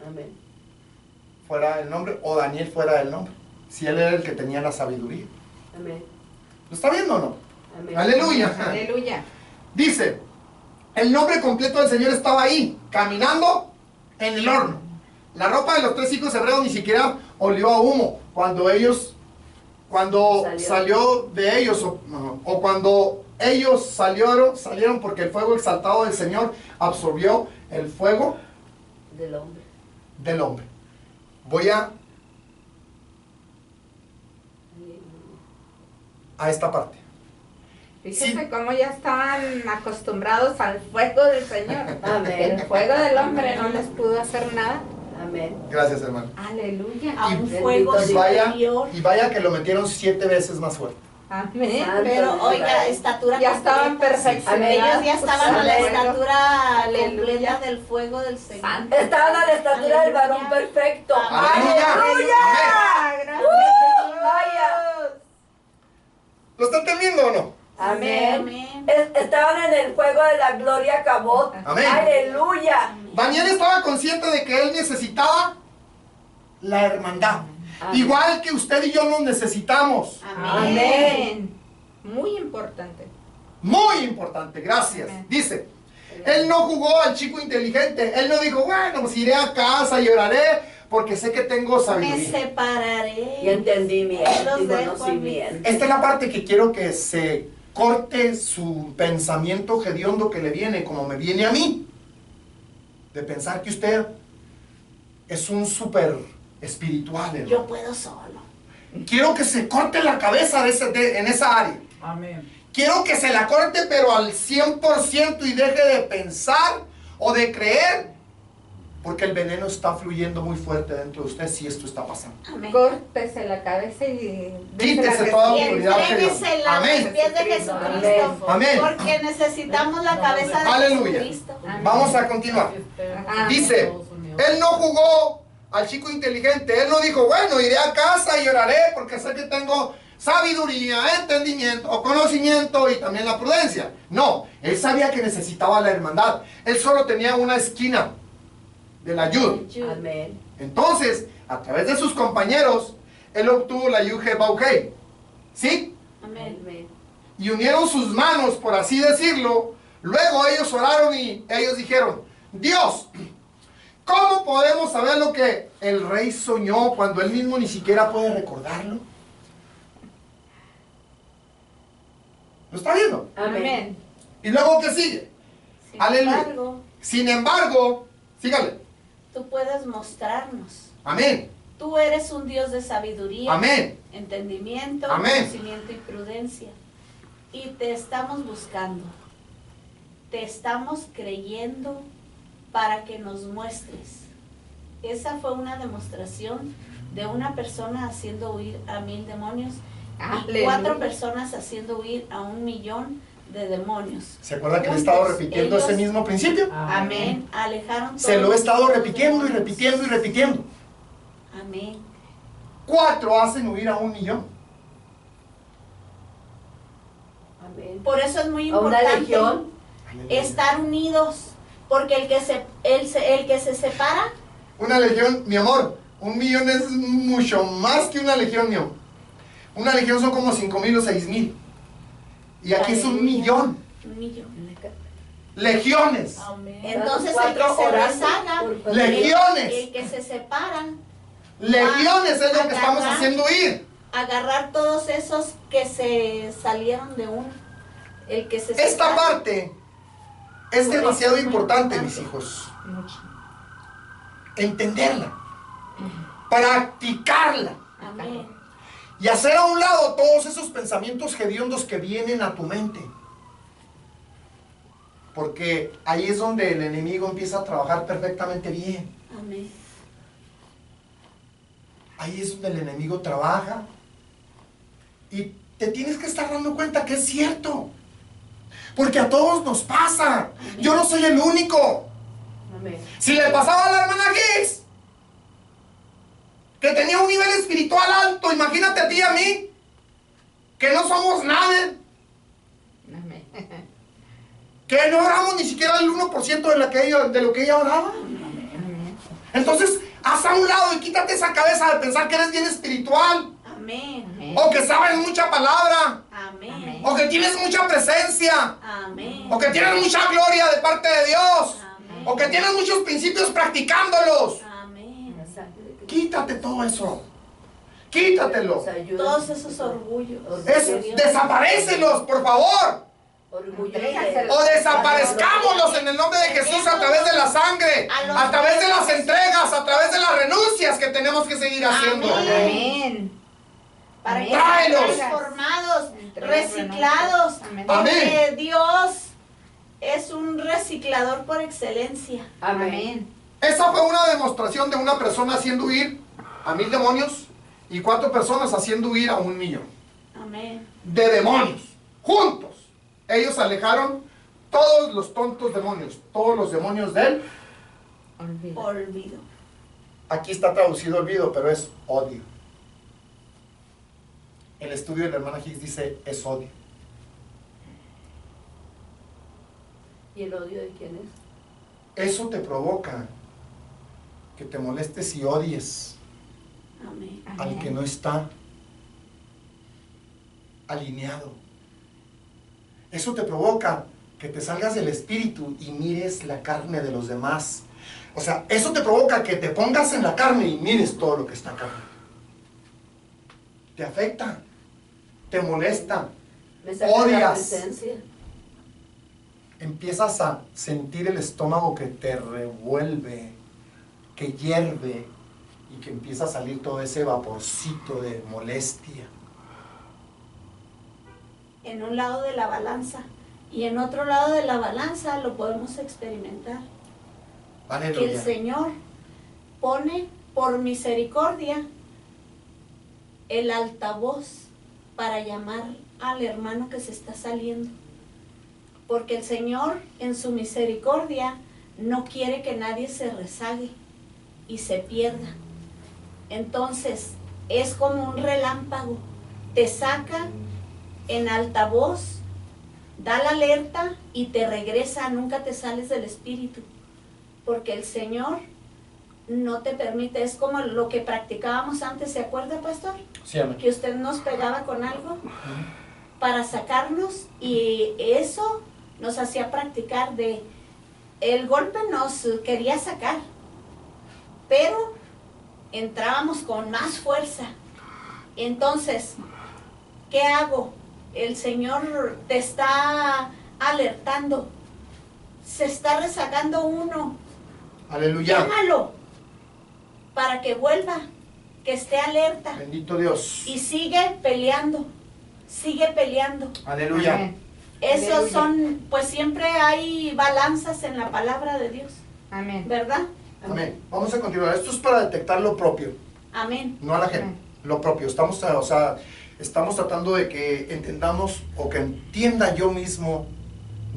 Amén. Fuera del nombre, o Daniel fuera del nombre, si él era el que tenía la sabiduría. Amén. ¿Lo está viendo o no? Amén. Aleluya. Aleluya. Dice, el nombre completo del Señor estaba ahí, caminando en el horno. La ropa de los tres hijos hebreos ni siquiera olió a humo cuando salió de ellos, o cuando ellos salieron porque el fuego exaltado del Señor absorbió el fuego Del hombre. del hombre. Voy a esta parte. Fíjese Sí. cómo ya estaban acostumbrados al fuego del Señor. Amén. El fuego del hombre no les pudo hacer nada. Amén. Gracias, hermano. Aleluya. A un Y fuego bendito superior. Y vaya que lo metieron 7 veces más fuerte. Amén. Santo Pero Dios. oiga, estatura Ya estaban completa. perfeccionados. Ellos ya estaban a la Amén. estatura Aleluya. completa del fuego del Señor. Santo. Estaban a la estatura del varón perfecto. Aleluya. Gracias. Vaya. ¿Lo está entendiendo o no? Amén. Amén. Estaban en el fuego de la gloria Cabot. Amén. Aleluya. Daniel estaba consciente de que él necesitaba la hermandad. Amén. Igual que usted y yo nos necesitamos. Amén. Amén. Muy importante. Muy importante, gracias. Amén. Dice, él no jugó al chico inteligente. Él no dijo, bueno, pues iré a casa y oraré porque sé que tengo Me sabiduría. separaré. Y entendimiento y Los dejo a mí. conocimiento. Esta es la parte que quiero que se corte su pensamiento hediondo que le viene, como me viene a mí, de pensar que usted es un súper espiritual, hermano. Yo puedo solo. Quiero que se corte la cabeza en esa área. Amén. Quiero que se la corte, pero al 100%, y deje de pensar o de creer, porque el veneno está fluyendo muy fuerte dentro de usted si esto está pasando. Amén. Córtese la cabeza y Quítese toda Y autoridad. entréguesela a los Amén. pies de Jesucristo. Amén. Porque necesitamos la cabeza de Aleluya. Jesucristo. Vamos a continuar. Dice, él no jugó al chico inteligente. Él no dijo, bueno, iré a casa y oraré porque sé que tengo sabiduría, entendimiento, conocimiento y también la prudencia. No, él sabía que necesitaba la hermandad. Él solo tenía una esquina de la Yud. Amén. Entonces, a través de sus compañeros, él obtuvo la Yud He Bau Hei. ¿Sí? Amén. Amén. Y unieron sus manos, por así decirlo. Luego ellos oraron y ellos dijeron, Dios, ¿cómo podemos saber lo que el rey soñó cuando él mismo ni siquiera puede recordarlo? ¿Lo está viendo? Amén. ¿Y luego qué sigue? Sin Aleluya. embargo, Sin embargo, sígale. tú puedes mostrarnos. Amén. Tú eres un Dios de sabiduría, Amén. entendimiento, Amén. conocimiento y prudencia. Y te estamos buscando. Te estamos creyendo para que nos muestres. Esa fue una demostración de una persona haciendo huir a 1000 demonios y Aleluya. 4 personas haciendo huir a 1.000.000 de demonios. ¿Se acuerda que le he estado repitiendo ese mismo principio? Amén. Alejaron Se lo he todos estado los repitiendo y demonios. repitiendo y repitiendo. Amén. 4 hacen huir a 1.000.000. Amén. Por eso es muy A una importante legión. estar unidos, porque el que se separa, Una legión, mi amor, 1.000.000 es mucho más que una legión, mi amor. Una legión son como 5.000 o 6.000. Y aquí es 1.000.000. 1.000.000. Legiones. Entonces el que Cuatro se orando rezaga, por- Legiones. el que se separan, Legiones es lo que estamos Agarrar. haciendo huir. agarrar todos esos que se salieron de uno. El que se Esta separa, parte es Por demasiado eso es muy importante, importante. mis hijos. Mucho. Entenderla. Practicarla. Amén. Y hacer a un lado todos esos pensamientos hediondos que vienen a tu mente. Porque ahí es donde el enemigo empieza a trabajar perfectamente bien. Amén. Ahí es donde el enemigo trabaja. Y te tienes que estar dando cuenta que es cierto. Porque a todos nos pasa. Yo no soy el único. Amén. Si le pasaba a la hermana Giggs, que tenía un nivel espiritual alto, imagínate a ti y a mí, que no somos nada, Amén. que no oramos ni siquiera el 1% de lo que ella oraba. Entonces, haz a un lado y quítate esa cabeza de pensar que eres bien espiritual, Amén. Amén. o que sabes mucha palabra, Amén. o que tienes mucha presencia, Amén. o que tienes mucha gloria de parte de Dios, Amén. o que tienes muchos principios practicándolos. Amén. La sangre de Cristo Quítate todo eso. Quítatelo. nos ayuda. Todos esos orgullos. Desaparécelos, por favor. Orgullo Déjaselo. O desaparezcámoslos en el nombre de Jesús a través de la sangre, a través de las entregas, a través de las renuncias que tenemos que seguir haciendo. Amén. Amén. Para Amén. que sean Tráelos. transformados, Entregas, reciclados. Amén. Porque Dios es un reciclador por excelencia. Amén. Esa fue una demostración de una persona haciendo huir a 1000 demonios y 4 personas haciendo huir a 1.000.000 Amén. de demonios. Juntos. Ellos alejaron todos los tontos demonios, todos los demonios de él. Olvida. Olvido. Aquí está traducido olvido, pero es odio. El estudio de la hermana Higgs dice es odio. ¿Y el odio de quién es? Eso te provoca que te molestes y odies Amén. al que no está alineado. Eso te provoca que te salgas del espíritu y mires la carne de los demás. O sea, eso te provoca que te pongas en la carne y mires todo lo que está acá. Te afecta, te molesta, Me saca la odias, presencia. empiezas a sentir el estómago que te revuelve, que hierve y que empieza a salir todo ese vaporcito de molestia. En un lado de la balanza y en otro lado de la balanza lo podemos experimentar. Que el Aleluya. Señor pone por misericordia el altavoz para llamar al hermano que se está saliendo. Porque el Señor en su misericordia no quiere que nadie se rezague y se pierda. Entonces es como un relámpago, te saca en altavoz, da la alerta y te regresa, nunca te sales del espíritu, porque el Señor no te permite. Es como lo que practicábamos antes, ¿se acuerda, pastor? Sí, amén. Que usted nos pegaba con algo para sacarnos, y eso nos hacía practicar el golpe nos quería sacar, pero entrábamos con más fuerza. Entonces, ¿qué hago? El Señor te está alertando, se está rezagando uno, Aleluya. llámalo para que vuelva, que esté alerta Bendito Dios. y sigue peleando, sigue peleando. Aleluya. Amén. Esos Aleluya. son, pues siempre hay balanzas en la palabra de Dios, Amén. ¿verdad? Amén. Vamos a continuar. Esto es para detectar lo propio, Amén. no a la gente. Amén. Lo propio. Estamos tratando de que entendamos o que entienda yo mismo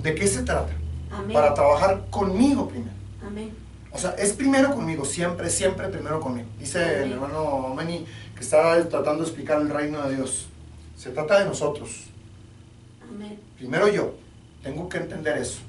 de qué se trata. Amén. Para trabajar conmigo primero. Amén. O sea, es primero conmigo, siempre, siempre primero conmigo. Dice el Amén. hermano Manny que está tratando de explicar el reino de Dios. Se trata de nosotros. Amén. Primero yo. Tengo que entender eso.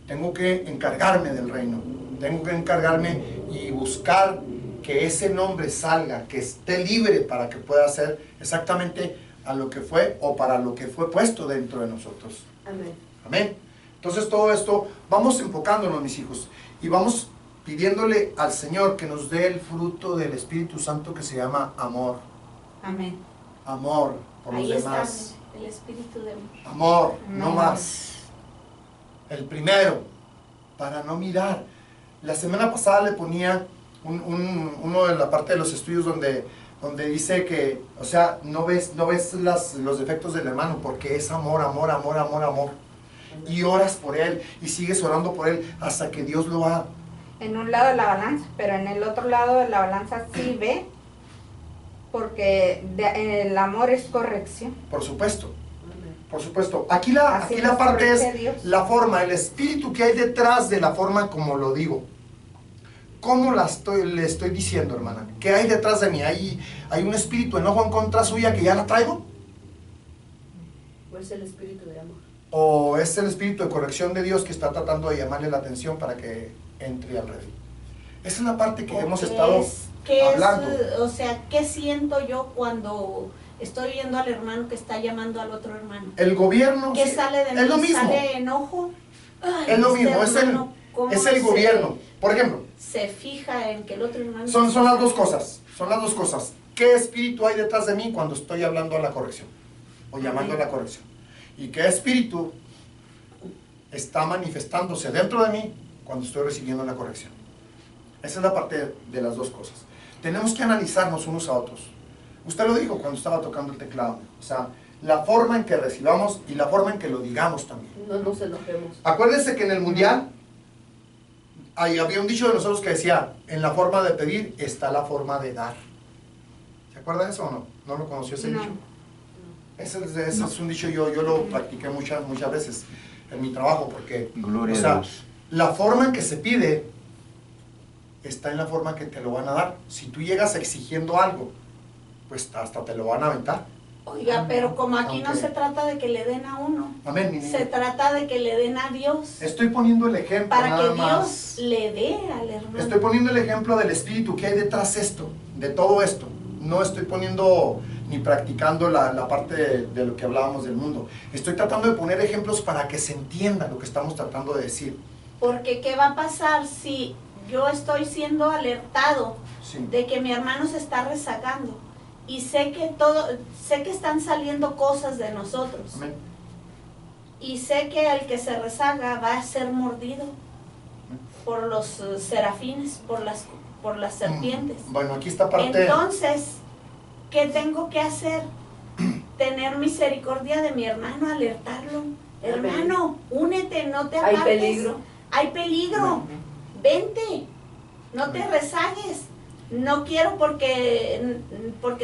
Tengo que encargarme del reino. Tengo que encargarme y buscar que ese nombre salga, que esté libre para que pueda ser exactamente a lo que fue o para lo que fue puesto dentro de nosotros. Amén. Amén. Entonces todo esto, vamos enfocándonos, mis hijos, y vamos pidiéndole al Señor que nos dé el fruto del Espíritu Santo que se llama amor. Amén. Amor por los Ahí está demás. el espíritu de amor. Amor, no No más. El primero, para no mirar. La semana pasada le ponía uno de la parte de los estudios donde dice que, o sea, no ves los defectos del hermano porque es amor, amor, amor, amor, amor. Y oras por él y sigues orando por él hasta que Dios lo haga. En un lado de la balanza, pero en el otro lado de la balanza sí ve, porque el amor es corrección. Por supuesto, Amén. por supuesto. Aquí la nos parte corrige es Dios. la forma, el espíritu que hay detrás de la forma como lo digo. ¿Cómo le estoy diciendo, hermana? ¿Qué hay detrás de mí? ¿Hay un espíritu enojo en contra suya que ya la traigo? Pues el espíritu de amor. ¿O es el espíritu de corrección de Dios que está tratando de llamarle la atención para que entre al redil? Esa es la parte que hemos estado hablando. O sea, ¿qué siento yo cuando estoy viendo al hermano que está llamando al otro hermano? El gobierno ¿Qué sí, sale de mí? es lo mismo. ¿Sale enojo? Ay, Es lo este mismo, hermano, ¿cómo es el gobierno. Por ejemplo, Se fija en que el otro hermano... son las dos cosas. Son las dos cosas. ¿Qué espíritu hay detrás de mí cuando estoy hablando a la corrección? O llamando a la corrección. ¿Y qué espíritu está manifestándose dentro de mí cuando estoy recibiendo la corrección? Esa es la parte de las dos cosas. Tenemos que analizarnos unos a otros. Usted lo dijo cuando estaba tocando el teclado. O sea, la forma en que recibamos y la forma en que lo digamos también. No nos enojemos. Acuérdense que en el mundial había un dicho de nosotros que decía, en la forma de pedir está la forma de dar. ¿Se acuerda de eso o no? ¿No lo conoció ese No. dicho? Ese es un dicho, yo lo practiqué muchas veces en mi trabajo, porque Gloria o a sea, Dios. la forma en que se pide está en la forma que te lo van a dar. Si tú llegas exigiendo algo, pues hasta te lo van a aventar. Oiga, pero como aquí no Aunque- se trata de que le den a uno, Amén, mi niño. se trata de que le den a Dios, Estoy poniendo el ejemplo para nada que más. Dios le dé al hermano. Estoy poniendo el ejemplo del espíritu que hay detrás de todo esto. No estoy poniendo ni practicando la parte de lo que hablábamos del mundo. Estoy tratando de poner ejemplos para que se entienda lo que estamos tratando de decir. Porque ¿qué va a pasar si yo estoy siendo alertado Sí. de que mi hermano se está rezagando y sé que están saliendo cosas de nosotros. Amén. Y sé que el que se rezaga va a ser mordido por los serafines, por las serpientes. Bueno, aquí está parte. Entonces, ¿qué tengo que hacer? Tener misericordia de mi hermano, alertarlo. Hermano, únete, no te apartes. Hay peligro. Hay peligro. Vente, no te rezagues. No quiero porque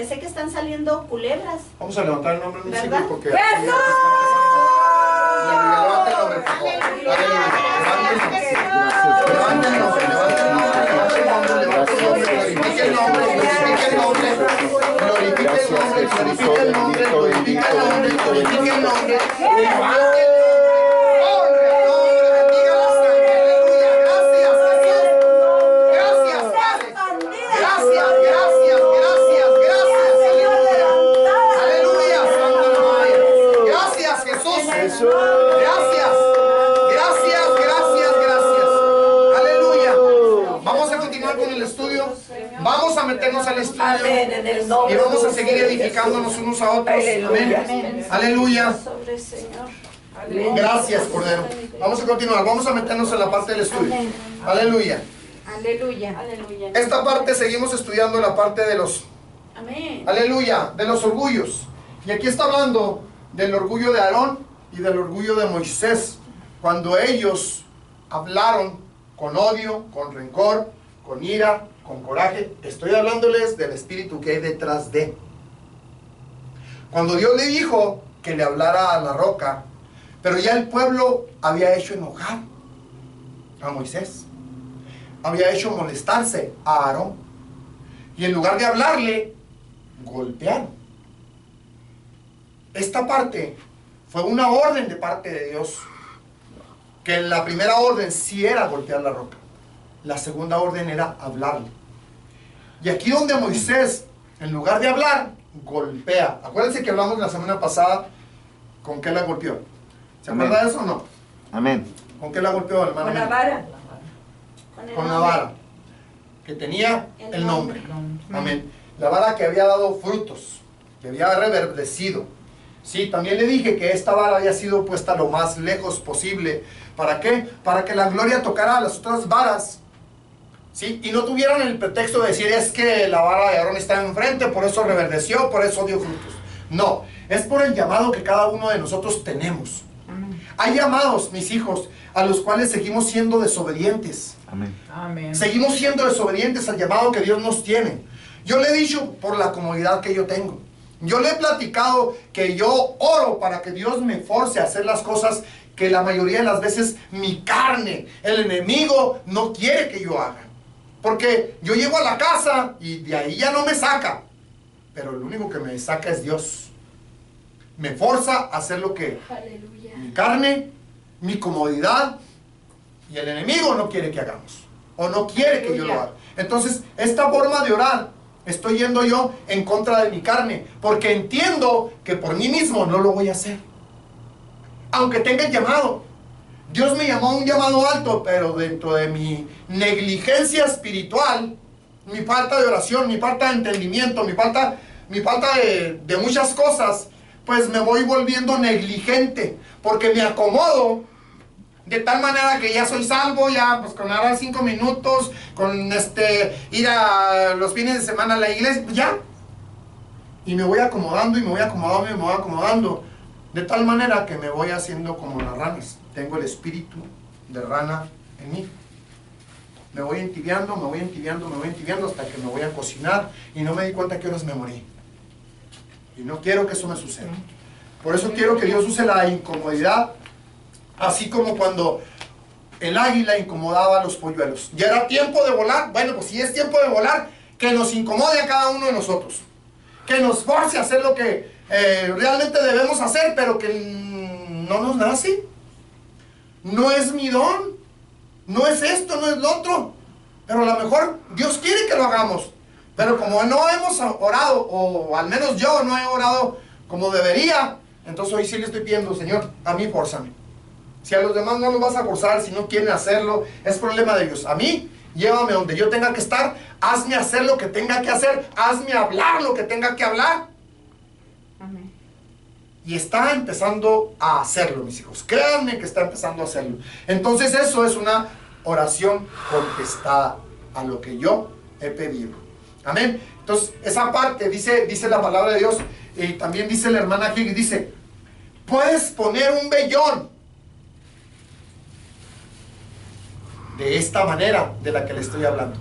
sé que están saliendo culebras. Vamos a levantar el nombre de mis ¿Verdad? hijos porque... ¡Jesús! Levanta el nombre, por favor. Levanta el nombre, glorifique el nombre, glorifique el nombre, glorifique el nombre, glorifique el nombre, glorifique el nombre, glorifique el nombre. Levante el nombre, bendiga la sangre, aleluya. Gracias, Jesús. Gracias, Padre. Gracias, gracias, gracias, gracias, aleluya. Aleluya, Santa María. Gracias, Jesús. Gracias, gracias, gracias, gracias. Aleluya. Vamos a continuar con el estudio. Vamos a meternos al estudio. Amén, en el nombre Y vamos a de seguir Jesús. edificándonos unos a otros. Aleluya. Amén. Aleluya. Sobre el Señor. Gracias, Cordero. Vamos a continuar. Vamos a meternos en la parte del estudio. Amén. Aleluya. Aleluya. Aleluya. Esta parte seguimos estudiando la parte de los... Amén. Aleluya, de los orgullos. Y aquí está hablando del orgullo de Aarón y del orgullo de Moisés. Cuando ellos hablaron con odio, con rencor, con ira, con coraje. Estoy hablándoles del espíritu que hay detrás de. Cuando Dios le dijo que le hablara a la roca, pero ya el pueblo había hecho enojar a Moisés. Había hecho molestarse a Aarón. Y en lugar de hablarle, golpearon. Esta parte fue una orden de parte de Dios. Que la primera orden sí era golpear la roca. La segunda orden era hablarle. Y aquí donde Moisés, en lugar de hablar, golpea. Acuérdense que hablamos la semana pasada con qué la golpeó. ¿Se acuerda de eso o no? Amén. ¿Con qué la golpeó, hermano? Con la vara. Con la vara. Que tenía el nombre. Amén. La vara que había dado frutos. Que había reverdecido. Sí, también le dije que esta vara había sido puesta lo más lejos posible. ¿Para qué? Para que la gloria tocara a las otras varas. ¿Sí? Y no tuvieran el pretexto de decir es que la vara de Aarón está enfrente, por eso reverdeció, por eso dio frutos. No, es por el llamado que cada uno de nosotros tenemos. Amén. Hay llamados, mis hijos, a los cuales seguimos siendo desobedientes. Amén. Amén. Seguimos siendo desobedientes al llamado que Dios nos tiene. Yo le he dicho por la comodidad que yo tengo. Yo le he platicado que yo oro para que Dios me force a hacer las cosas que la mayoría de las veces mi carne, el enemigo, no quiere que yo haga. Porque yo llego a la casa y de ahí ya no me saca. Pero lo único que me saca es Dios. Me forza a hacer lo que Aleluya. mi carne, mi comodidad y el enemigo no quiere que hagamos. O no quiere que yo lo haga. Entonces, esta forma de orar, estoy yendo yo en contra de mi carne. Porque entiendo que por mí mismo no lo voy a hacer. Aunque tenga el llamado. Dios me llamó a un llamado alto, pero dentro de mi negligencia espiritual, mi falta de oración, mi falta de entendimiento, mi falta de muchas cosas, pues me voy volviendo negligente, porque me acomodo de tal manera que ya soy salvo, ya pues con orar 5 minutos, con ir a los fines de semana a la iglesia, ya. Y me voy acomodando y me voy acomodando y me voy acomodando, de tal manera que me voy haciendo como las ranas. Tengo el espíritu de rana en mí. Me voy entibiando, me voy entibiando, me voy entibiando hasta que me voy a cocinar y no me di cuenta que horas me morí. Y no quiero que eso me suceda. Por eso quiero que Dios use la incomodidad, así como cuando el águila incomodaba a los polluelos. ¿Ya era tiempo de volar? Bueno, pues si es tiempo de volar, que nos incomode a cada uno de nosotros. Que nos force a hacer lo que realmente debemos hacer, pero que no nos nace. No es mi don, no es esto, no es lo otro, pero a lo mejor Dios quiere que lo hagamos, pero como no hemos orado, o al menos yo no he orado como debería, entonces hoy sí le estoy pidiendo, Señor, a mí fórzame. Si a los demás no los vas a forzar, si no quieren hacerlo, es problema de ellos. A mí llévame donde yo tenga que estar, hazme hacer lo que tenga que hacer, hazme hablar lo que tenga que hablar. Amén. Y está empezando a hacerlo, mis hijos. Créanme que está empezando a hacerlo. Entonces eso es una oración contestada a lo que yo he pedido. Amén. Entonces esa parte dice la palabra de Dios. Y también dice la hermana Higgs, dice, puedes poner un vellón de esta manera de la que le estoy hablando.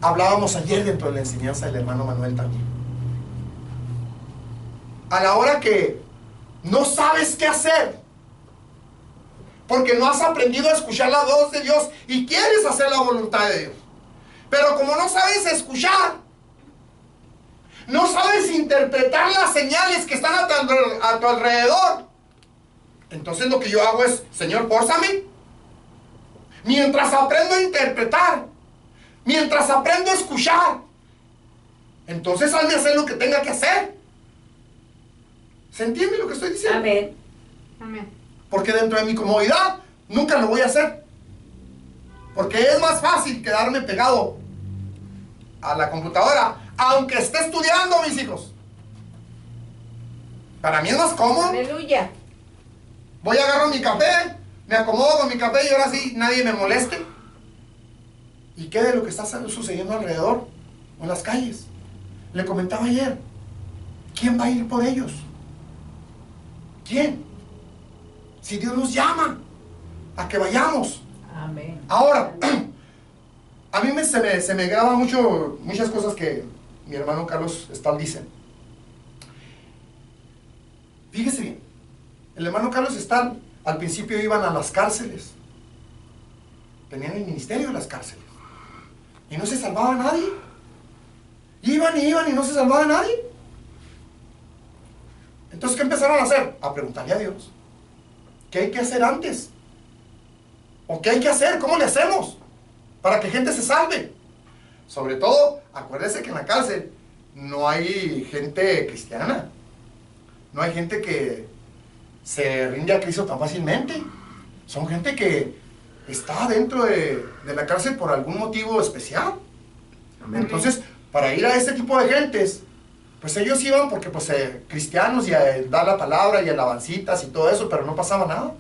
Hablábamos ayer dentro de la enseñanza del hermano Manuel también. A la hora que no sabes qué hacer, porque no has aprendido a escuchar la voz de Dios y quieres hacer la voluntad de Dios, pero como no sabes escuchar, no sabes interpretar las señales que están a tu alrededor, entonces lo que yo hago es, Señor, fórzame. Mientras aprendo a interpretar, mientras aprendo a escuchar, entonces hazme hacer lo que tenga que hacer. ¿Se entiende lo que estoy diciendo? Amén. Amén. Porque dentro de mi comodidad nunca lo voy a hacer. Porque es más fácil quedarme pegado a la computadora, aunque esté estudiando, mis hijos. Para mí es más cómodo. Aleluya. Voy a agarrar mi café, me acomodo con mi café y ahora sí nadie me moleste. ¿Y qué de lo que está sucediendo alrededor o en las calles? Le comentaba ayer, ¿quién va a ir por ellos? ¿Quién? Si Dios nos llama a que vayamos. Amén. Ahora, a mí se me graba muchas cosas que mi hermano Carlos Estal dice. Fíjese bien, el hermano Carlos Estal al principio iban a las cárceles, tenían el ministerio de las cárceles y no se salvaba nadie. Iban y no se salvaba nadie. Entonces, ¿qué empezaron a hacer? A preguntarle a Dios, ¿qué hay que hacer antes? ¿O qué hay que hacer? ¿Cómo le hacemos para que gente se salve? Sobre todo, acuérdese que en la cárcel no hay gente cristiana, no hay gente que se rinde a Cristo tan fácilmente. Son gente que está dentro de la cárcel por algún motivo especial. Amén. Entonces, para ir a este tipo de gentes, pues ellos iban porque pues cristianos y a dar la palabra y alabancitas y todo eso, pero no pasaba nada.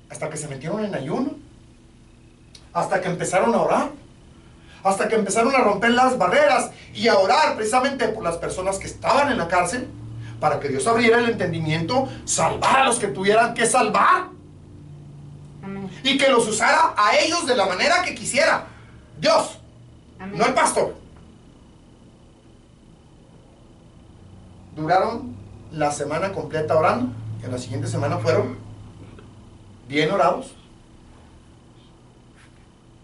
Hasta que se metieron en ayuno, hasta que empezaron a orar, hasta que empezaron a romper las barreras y a orar precisamente por las personas que estaban en la cárcel, para que Dios abriera el entendimiento, salvar a los que tuvieran que salvar. Amén. Y que los usara a ellos de la manera que quisiera Dios, Amén. no el pastor. Duraron la semana completa orando, que la siguiente semana fueron bien orados,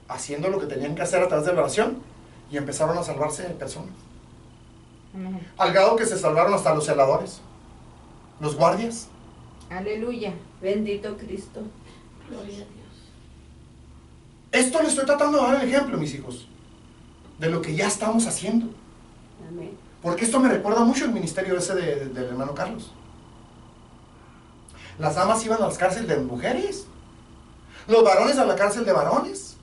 haciendo lo que tenían que hacer a través de la oración, y empezaron a salvarse de personas. Amén. Al grado que se salvaron hasta los celadores, los guardias. Aleluya. Bendito Cristo. Gloria a Dios. Esto les estoy tratando de dar el ejemplo, mis hijos, de lo que ya estamos haciendo. Amén. Porque esto me recuerda mucho el ministerio ese del hermano Carlos. Las damas iban a las cárceles de mujeres, los varones a la cárcel de varones.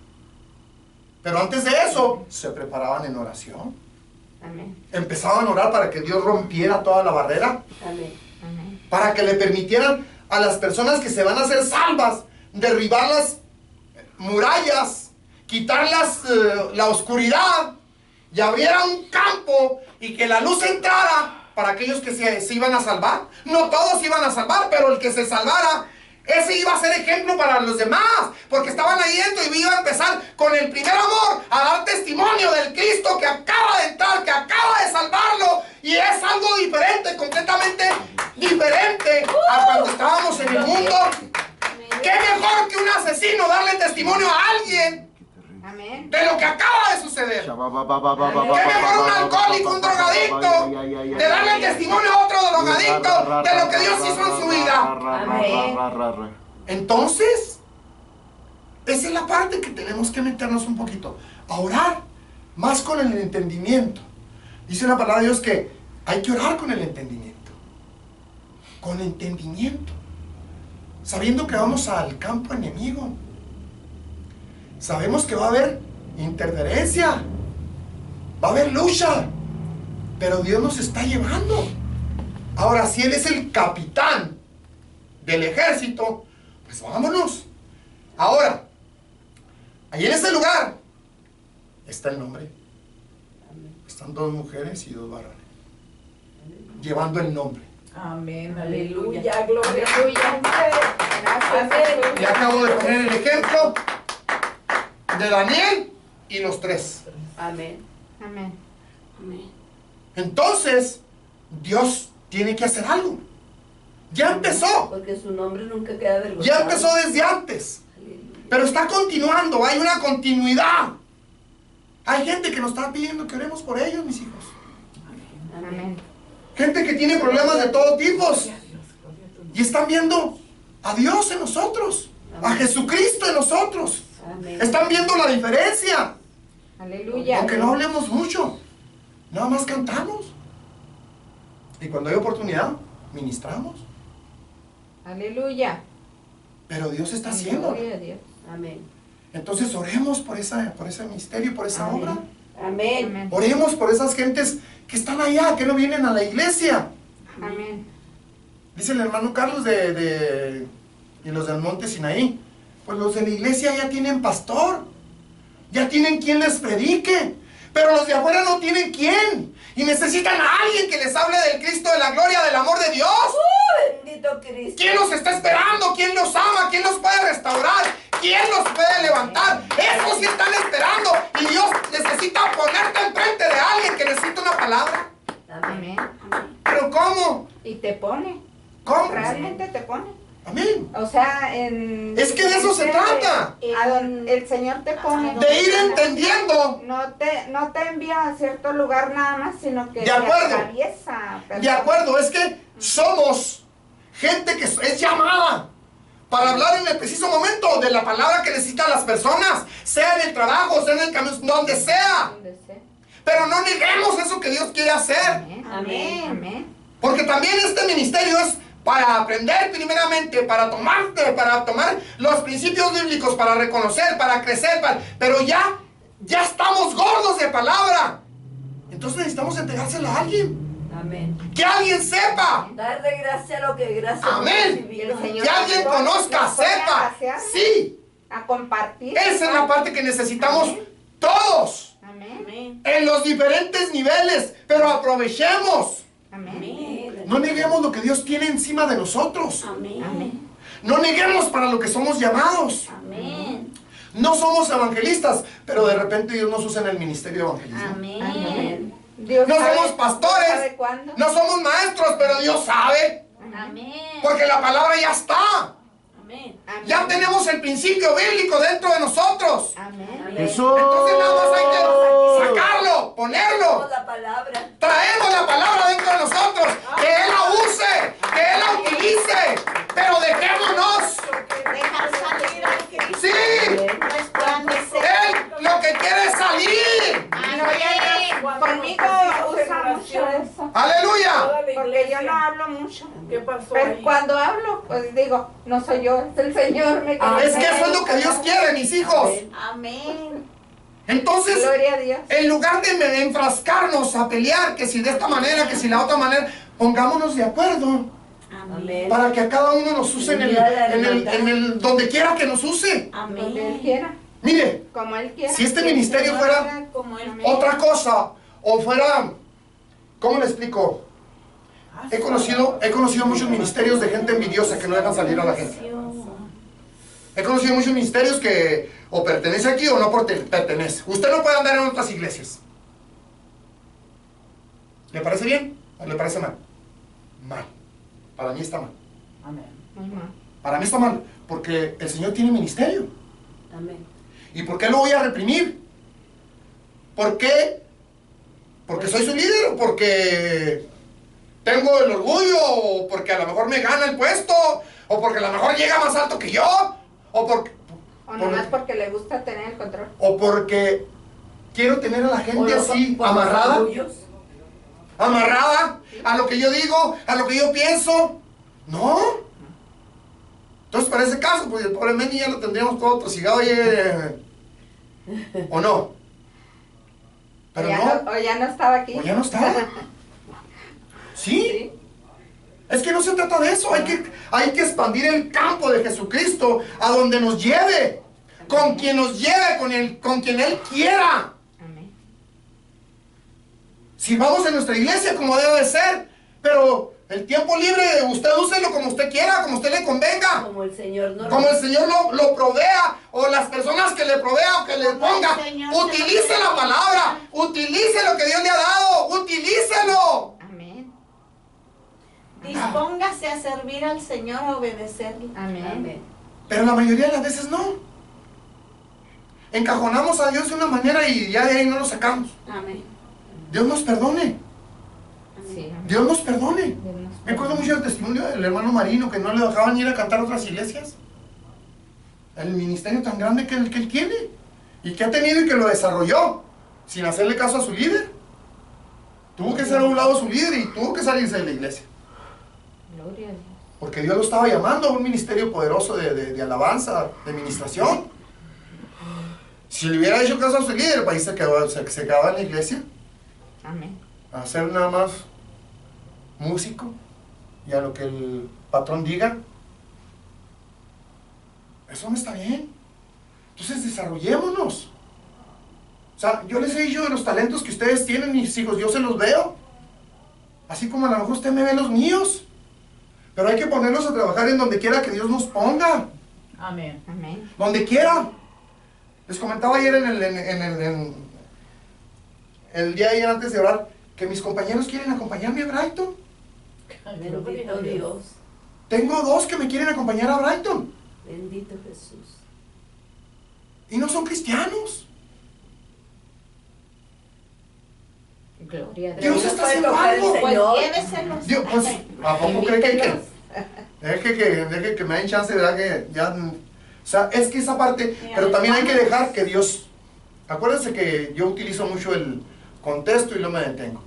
Pero antes de eso, se preparaban en oración. Amén. Empezaban a orar para que Dios rompiera toda la barrera, Amén. Amén. para que le permitieran a las personas que se van a hacer salvas derribar las murallas, quitarlas la oscuridad, y abriera un campo y que la luz entrara para aquellos que se iban a salvar. No todos iban a salvar, pero el que se salvara, ese iba a ser ejemplo para los demás, porque estaban ahí dentro y iba a empezar con el primer amor a dar testimonio del Cristo que acaba de entrar, que acaba de salvarlo, y es algo diferente, completamente diferente a cuando estábamos en el mundo. ¿Qué mejor que un asesino darle testimonio a alguien Amén. de lo que acaba de suceder? ¿Qué ¿Qué mejor un alcohólico, un drogadicto, de darle testimonio a otro drogadicto de lo que Dios hizo en su vida? Entonces, esa es la parte que tenemos que meternos un poquito, a orar más con el entendimiento. Dice la palabra de Dios que hay que orar con el entendimiento, sabiendo que vamos al campo enemigo, sabemos que va a haber interferencia, va a haber lucha, pero Dios nos está llevando. Ahora, si Él es el capitán del ejército, pues vámonos. Ahora, ahí en ese lugar está el nombre. Están 2 mujeres y 2 varones llevando el nombre. Amén, Aleluya. aleluya, gloria a Dios. Gracias. Le acabo de poner el ejemplo de Daniel y los 3. Amén. Amén. Amén. Entonces, Dios tiene que hacer algo. Ya empezó. Porque su nombre nunca queda avergonzado. Ya empezó desde antes. Aleluya. Pero está continuando. Hay una continuidad. Hay gente que nos está pidiendo que oremos por ellos, mis hijos. Amén. Gente que tiene problemas de todo tipo. Gloria a Dios, gloria a tu nombre. Y están viendo a Dios en nosotros. A Jesucristo en nosotros. Amén. Están viendo la diferencia. Aleluya. Aunque no hablemos mucho, nada más cantamos. Y cuando hay oportunidad, ministramos. Aleluya. Pero Dios está haciendo. Gloria a Dios. Amén. Entonces oremos por ese ministerio, por esa Amén. obra. Amén. Amén. Oremos por esas gentes que están allá, que no vienen a la iglesia. Amén. Dice el hermano Carlos y los del Monte Sinaí. Pues los de la iglesia ya tienen pastor. Ya tienen quien les predique. Pero los de afuera no tienen quien. Y necesitan a alguien que les hable del Cristo, de la gloria, del amor de Dios. Bendito Cristo. ¿Quién los está esperando? ¿Quién los ama? ¿Quién los puede restaurar? ¿Quién los puede levantar? Esos sí están esperando. Y Dios necesita ponerte enfrente de alguien que necesita una palabra. Amén. Amén. ¿Pero cómo? Y te pone. ¿Cómo? Realmente te pone. Amén. O sea, en... Es que de eso se trata. A donde el Señor te pone. De ir entendiendo. No te envía a cierto lugar nada más, sino que De acuerdo. te atraviesa. De acuerdo, es que somos gente que es llamada para hablar en el preciso momento de la palabra que necesitan las personas, sea en el trabajo, sea en el camino, donde sea. Donde sea. Pero no neguemos eso que Dios quiere hacer. Amén. Amén. Amén. Porque también este ministerio es para aprender primeramente, para tomar los principios bíblicos, para reconocer, para crecer, pero ya estamos gordos de palabra. Entonces necesitamos entregársela a alguien. Amén. Que alguien sepa. Dar de gracia lo que gracia Amén. recibieron. El Señor Que alguien nos conozca, pone a sepa. pasear, Sí, a compartir. esa es la parte que necesitamos Amén. todos. Amén. Amén. En los diferentes niveles. Pero aprovechemos. Amén. Amén. No neguemos lo que Dios tiene encima de nosotros. Amén. Amén. No neguemos para lo que somos llamados. Amén. No somos evangelistas, pero de repente Dios nos usa en el ministerio de evangelismo. Amén. Amén. Dios No sabe- somos pastores, ¿sabe cuándo? no somos maestros, pero Dios sabe, Amén. porque la palabra ya está. Amén. Amén. Ya tenemos el principio bíblico dentro de nosotros. Amén. Amén. Eso. Entonces nada más hay que sacarlo, Tenemos ponerlo. la palabra. Traemos la palabra dentro de nosotros, que Él la use, que Él la utilice, pero dejémonos. Dejar salir a Cristo. Sí, Resplandecer. Él lo que quiere es salir. Gloria a Dios. Conmigo usa mucho eso. Aleluya. Toda la Porque yo iglesia. no hablo mucho. ¿Qué pasó Pero ahí? cuando hablo, pues digo, no soy yo, es el Señor. Me Es que eso es lo que Dios quiere, mis hijos. Amén. Entonces, Gloria a Dios. en lugar de enfrascarnos a pelear, que si de esta manera, que si la otra manera, pongámonos de acuerdo Amén. para que a cada uno nos use en el donde quiera que nos use. Donde Él Amén. quiera, Mire, como Él quiera. si este ministerio fuera Como el Amén. otra cosa, o fuera, ¿cómo le explico? He conocido muchos ministerios de gente envidiosa que no dejan salir a la gente. He conocido muchos ministerios que o pertenece aquí o no pertenece. Usted no puede andar en otras iglesias. ¿Le parece bien o le parece mal? Mal. Para mí está mal. Amén. Muy mal. Para mí está mal, porque el Señor tiene ministerio. Amén. ¿Y por qué lo voy a reprimir? ¿Por qué? ¿Porque soy su líder o porque tengo el orgullo o porque a lo mejor me gana el puesto o porque a lo mejor llega más alto que yo o porque O nomás porque le gusta tener el control. o porque quiero tener a la O gente los- así por los amarrada orgullos. a lo que yo digo, a lo que yo pienso? No. Entonces para ese caso, pues el pobre Meni ya lo tendríamos todo tosigado y ¿O no? Pero no. O ya no estaba aquí. O ya no estaba. ¿Sí? Es que no se trata de eso. Hay que expandir el campo de Jesucristo a donde nos lleve. Con quien nos lleve, con quien Él quiera. Amén. Sirvamos en nuestra iglesia como debe de ser. Pero el tiempo libre, usted úselo como usted quiera, como usted le convenga. Como el Señor no Como el Señor lo provea, o las personas que le provea o que le ponga. Utilice la palabra, utilice lo que Dios le ha dado, utilícelo. Amén. Dispóngase a servir al Señor, a obedecerle. Amén. Amén. Pero la mayoría de las veces no. Encajonamos a Dios de una manera y ya de ahí no lo sacamos. Amén. Dios nos perdone. Sí. Dios nos perdone. Dios nos Me acuerdo perdone. mucho del testimonio del hermano Marino, que no le dejaban ir a cantar a otras iglesias. El ministerio tan grande que él tiene y que ha tenido y que lo desarrolló sin hacerle caso a su líder. Tuvo que ser a un lado su líder y tuvo que salirse de la iglesia. Gloria a Dios. Porque Dios lo estaba llamando a un ministerio poderoso de alabanza, de ministración. Si le hubiera hecho caso a su líder, el país se quedaba en la iglesia. Amén. A ser nada más músico y a lo que el patrón diga. Eso no está bien. Entonces desarrollémonos. O sea, yo les he dicho de los talentos que ustedes tienen, mis hijos, yo se los veo. Así como a lo mejor usted me ve los míos. Pero hay que ponerlos a trabajar en donde quiera que Dios nos ponga. Amén. Amén. Donde quiera. Les comentaba ayer el día de ayer antes de orar que mis compañeros quieren acompañarme a Brighton. Bendito Dios. Tengo 2 que me quieren acompañar a Brighton. Bendito Jesús. Y no son cristianos. Gloria a Dios. Dios Pero está no puede haciendo tocar el algo. Pues Señor. lléveselos. Dios, pues, ¿a poco cree que Invítelos. deje que me den chance, verdad? Que ya, o sea, es que esa parte, Sí, pero también hay que hermanos. dejar que Dios, acuérdense que yo utilizo mucho el contesto y no me detengo.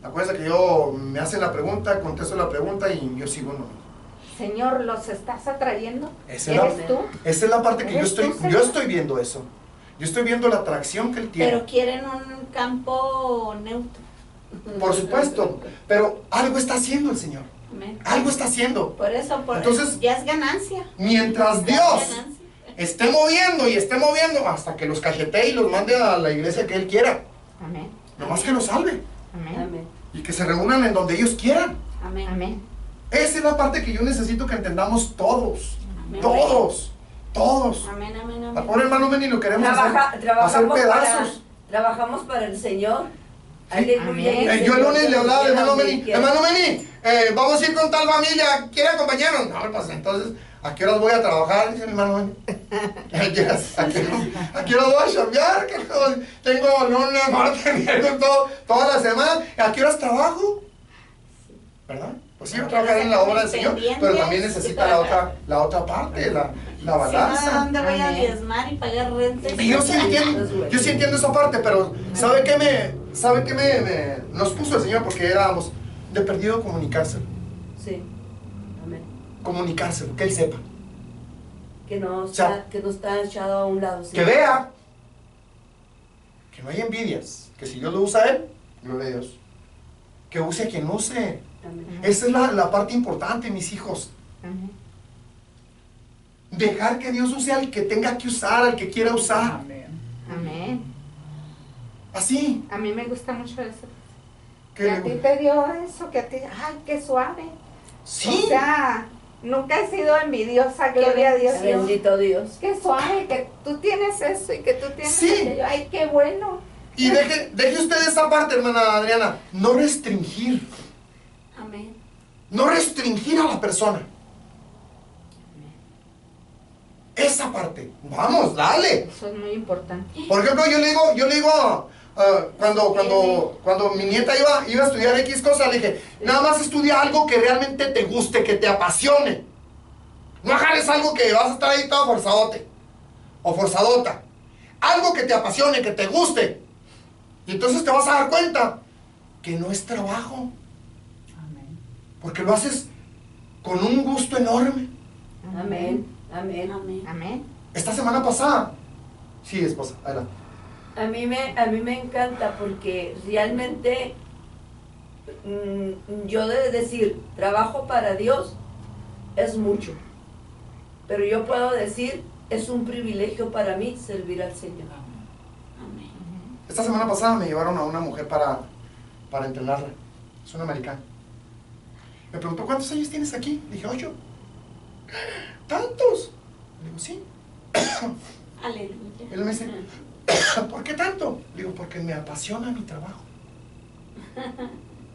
Acuérdense que yo me hacen la pregunta, contesto la pregunta y yo sigo no. Señor, ¿los estás atrayendo? Esa es la- ¿Eres tú? Esa es la parte que yo ¿Eres tú, estoy, Señor? yo estoy viendo eso. Yo estoy viendo la atracción que Él tiene. Pero quieren un campo neutro. Por supuesto, pero algo está haciendo el Señor. Amén. Algo está haciendo. Por eso, Entonces, ya es ganancia. Mientras Ya es Dios ganancia. esté moviendo hasta que los cachetee y los mande a la iglesia que Él quiera. Amén. Nomás que los salve. Amén. Amén. Y que se reúnan en donde ellos quieran. Amén. Amén. Esa es la parte que yo necesito que entendamos todos. Amén. Todos. Todos. Amén, amén, A amén. pobre hermano Meni lo queremos hacer Trabajamos pedazos. trabajamos para el Señor. Sí. Aleluya. Amén. Y el Yo el Señor lunes le hablaba al hermano donde Meni. quiera. Hermano Meni, vamos a ir con tal familia. ¿Quiere acompañarnos? No, pues entonces, ¿a qué horas voy a trabajar? Dice el hermano Meni. ¿A qué horas voy a chambear? Tengo lunes, martes, miércoles, toda la semana. ¿A qué horas trabajo? ¿Verdad? Pues sí, voy a trabajar en la obra del Señor, pero también necesita la otra parte, la Si no, ¿a balanza. dónde voy a Amén. diezmar y pagar renta? Y yo sí entiendo esa parte, pero ¿sabe qué nos puso el Señor? Porque éramos de perdido comunicárselo, Sí. Amén. comunicárselo, que Él sepa, Que no sea, está echado a un lado. sí. que vea, que no hay envidias, que si Dios lo usa a Él, gloria a Dios, que use a quien use. Amén. Esa es la parte importante, mis hijos. Amén. Dejar que Dios use al que tenga que usar, al que quiera usar. Amén. Amén. Así. A mí me gusta mucho eso. Que Que a ti te dio eso, que a ti, ay, qué suave. sí. O sea, nunca he sido envidiosa, gloria a Dios. Bendito Dios. Qué suave, que tú tienes eso y que tú tienes Sí. aquello. Ay, qué bueno. Y deje usted esa parte, hermana Adriana. No restringir. Amén. No restringir a la persona. Esa parte. Vamos, dale. Eso es muy importante. Por ejemplo, yo le digo cuando mi nieta iba a estudiar X cosa, le dije, nada más estudia algo que realmente te guste, que te apasione. No agarres algo que vas a estar ahí todo forzadote o forzadota. Algo que te apasione, que te guste. Y entonces te vas a dar cuenta que no es trabajo, Amén. porque lo haces con un gusto enorme. Amén. Amén. Amén. Amén. Esta semana pasada Sí, esposa, adelante. A mí me encanta porque realmente yo de decir trabajo para Dios es mucho, pero yo puedo decir es un privilegio para mí servir al Señor. Amén. Esta semana pasada me llevaron a una mujer para entrenarla. Es una americana. Me preguntó, ¿cuántos años tienes aquí? Dije, 8. ¿Tantos? Le digo, sí. Aleluya. Él me dice, ¿por qué tanto? Le digo, porque me apasiona mi trabajo.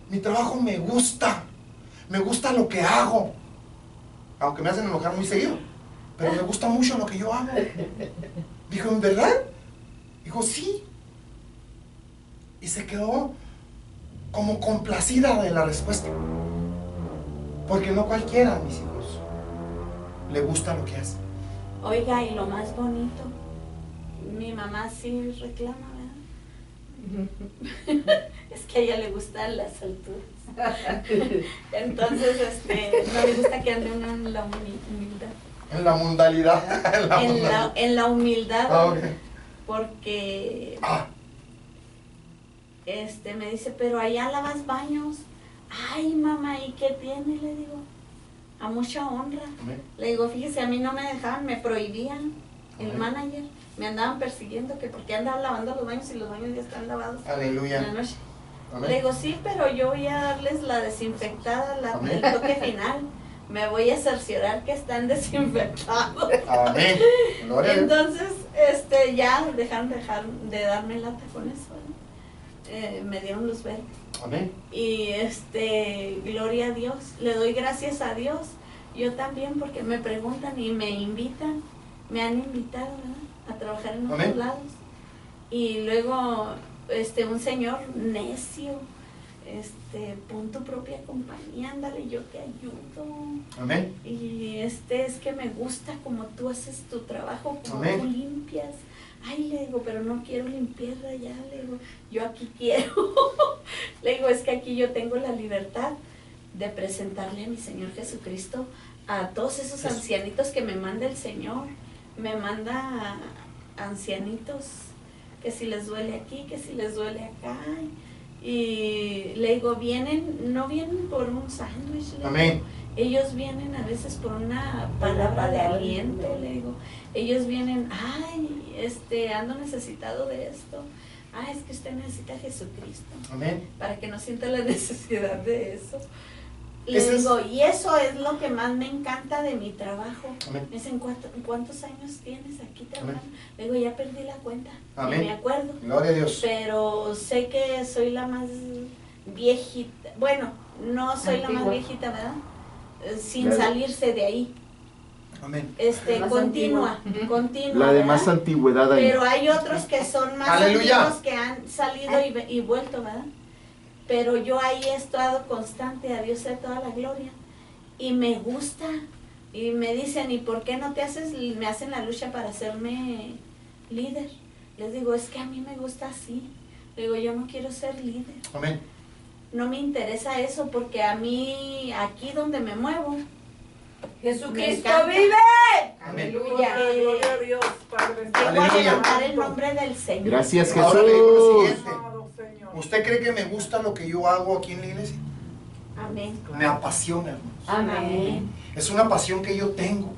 Mi trabajo me gusta lo que hago. Aunque me hacen enojar muy seguido, pero me gusta mucho lo que yo hago. Dijo, ¿en verdad? Dijo, sí. Y se quedó como complacida de la respuesta. Porque no cualquiera, mis hijos, le gusta lo que hace. Oiga, y lo más bonito, mi mamá sí reclama, ¿verdad? Es que a ella le gustan las alturas. Entonces, no le gusta que ande uno en la humildad. En la mundalidad. En la humildad. Ah, ok. Porque me dice, pero allá lavas baños. Ay, mamá, ¿y qué tiene? Le digo, a mucha honra. Amén. Le digo, fíjese, a mí no me dejaban, me prohibían. El Amén. manager me andaban persiguiendo que porque andaba lavando los baños y los baños ya están lavados Aleluya. en la noche. Amén. Le digo, sí, pero yo voy a darles la desinfectada, Amén. el toque final. Me voy a cerciorar que están desinfectados. Amén. Gloria a Dios. Entonces, ya dejaron de darme lata con eso, ¿no? Me dieron luz verde. Amén. Y gloria a Dios, le doy gracias a Dios. Yo también, porque me preguntan y me invitan, me han invitado, ¿verdad?, a trabajar en otros Amén. lados. Y luego, un señor necio, pon tu propia compañía, ándale, yo te ayudo. Amén. Y es que me gusta como tú haces tu trabajo, como Amén. tú limpias. Ay, le digo, pero no quiero limpiar allá, le digo, yo aquí quiero. Le digo, es que aquí yo tengo la libertad de presentarle a mi Señor Jesucristo a todos esos Jesús. ancianitos que me manda el Señor. Me manda ancianitos que si les duele aquí, que si les duele acá. Y le digo, no vienen por un sándwich, le digo. Amén. Ellos vienen a veces por una palabra de aliento, le digo. Ellos vienen, ay, ando necesitado de esto. Ah, es que usted necesita a Jesucristo. Amén. Para que no sienta la necesidad de eso. Le Ese es- digo, y eso es lo que más me encanta de mi trabajo. Amén. Me dicen, ¿cuántos años tienes aquí trabajando? Amén. Le digo, ya perdí la cuenta. Amén. Ni me acuerdo. Gloria a Dios. Pero sé que soy la más viejita. Bueno, no soy la más Antigua. viejita, ¿verdad? Sin Claro. salirse de ahí. Amén. Más Continua. La de ¿verdad? más antigüedad ahí. Pero hay otros que son más Aleluya. antiguos que han salido y vuelto, ¿verdad? Pero yo ahí he estado constante, a Dios sea toda la gloria. Y me gusta. Y me dicen, ¿y por qué no te haces? Me hacen la lucha para hacerme líder. Les digo, es que a mí me gusta así. Le digo, yo no quiero ser líder. Amén. No me interesa eso porque a mí, aquí donde me muevo, Jesucristo encanta. vive. Amén. Gloria a Dios, Padre. llego a Aleluya. levantar el nombre del Señor. Gracias, Ahora le digo lo Jesús. siguiente. Amado Señor. ¿Usted cree que me gusta lo que yo hago aquí en la iglesia? Amén. Me apasiona, hermanos. Amén. Es una pasión que yo tengo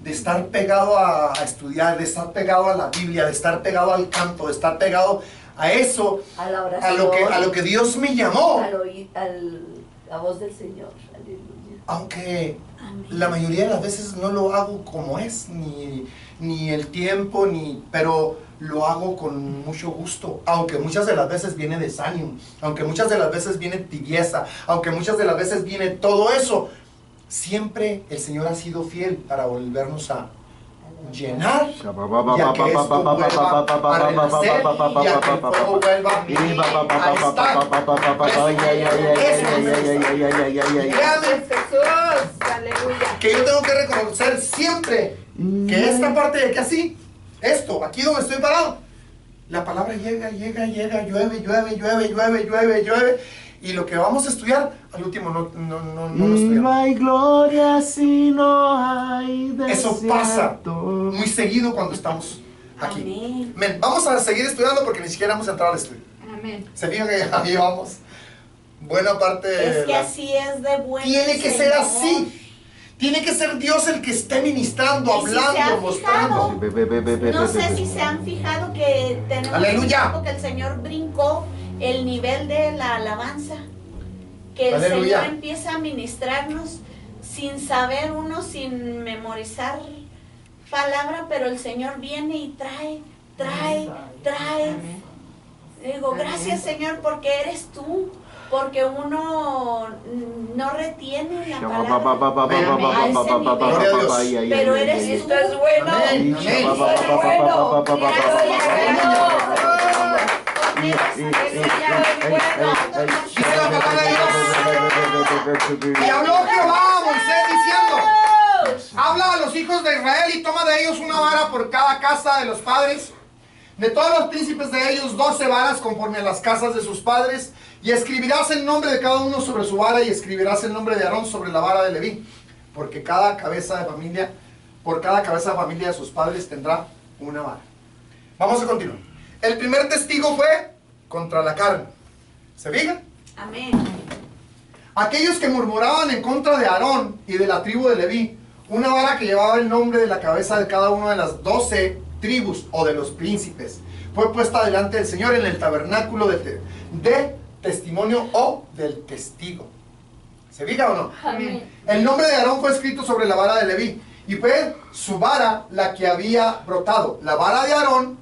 de estar pegado a estudiar, de estar pegado a la Biblia, de estar pegado al canto, de estar pegado a eso, A la a oración. lo que Dios me llamó. La voz del Señor. Aleluya. Aunque Amén. la mayoría de las veces no lo hago como es, ni el tiempo, pero lo hago con mucho gusto, aunque muchas de las veces viene desánimo, aunque muchas de las veces viene tibieza, aunque muchas de las veces viene todo eso, siempre el Señor ha sido fiel para volvernos a llenar y a que esto vuelva a renacer y a que el fuego vuelva a estar. Créame Jesús, aleluya. que yo tengo que reconocer siempre que esta parte de aquí así, esto, aquí donde estoy parado, la palabra llega, llueve, y lo que vamos a estudiar, al último no lo No estudiamos. hay gloria si no hay desierto. Eso pasa muy seguido cuando estamos Aquí. Amén. Amén. Vamos a seguir estudiando porque ni siquiera hemos entrado al estudio. Amén. Se fijan que ya llevamos buena parte de Es que así es de bueno. Tiene que ser Señor. así. Tiene que ser Dios el que esté ministrando, Y si se hablando, han mostrando. No sé si se han fijado que tenemos Aleluya. tiempo que el Señor brincó el nivel de la alabanza. Que el Aleluya. Señor empieza a ministrarnos sin saber uno, sin memorizar palabra, pero el Señor viene y trae. Digo, gracias Señor porque eres tú. Porque uno no retiene la palabra a ese nivel. Gloria a Dios. Pero eres tú. Esto es bueno. Amén. Esto es bueno. Dice la palabra de Dios. Y habló Jehová a Moisés diciendo: habla a los hijos de Israel y toma de ellos una vara por cada casa de los padres. De todos los príncipes de ellos 12 varas conforme a las casas de sus padres. Y escribirás el nombre de cada uno sobre su vara y escribirás el nombre de Aarón sobre la vara de Leví. Porque cada cabeza de familia, por cada cabeza de familia de sus padres tendrá una vara. Vamos a continuar. El primer testigo fue contra la carne. ¿Se fijan? Amén. Aquellos que murmuraban en contra de Aarón y de la tribu de Leví, una vara que llevaba el nombre de la cabeza de cada una de las 12 tribus o de los príncipes, fue puesta delante del Señor en el tabernáculo de testimonio o del testigo. ¿Se fija o no? Amén. El nombre de Aarón fue escrito sobre la vara de Leví y fue su vara la que había brotado. La vara de Aarón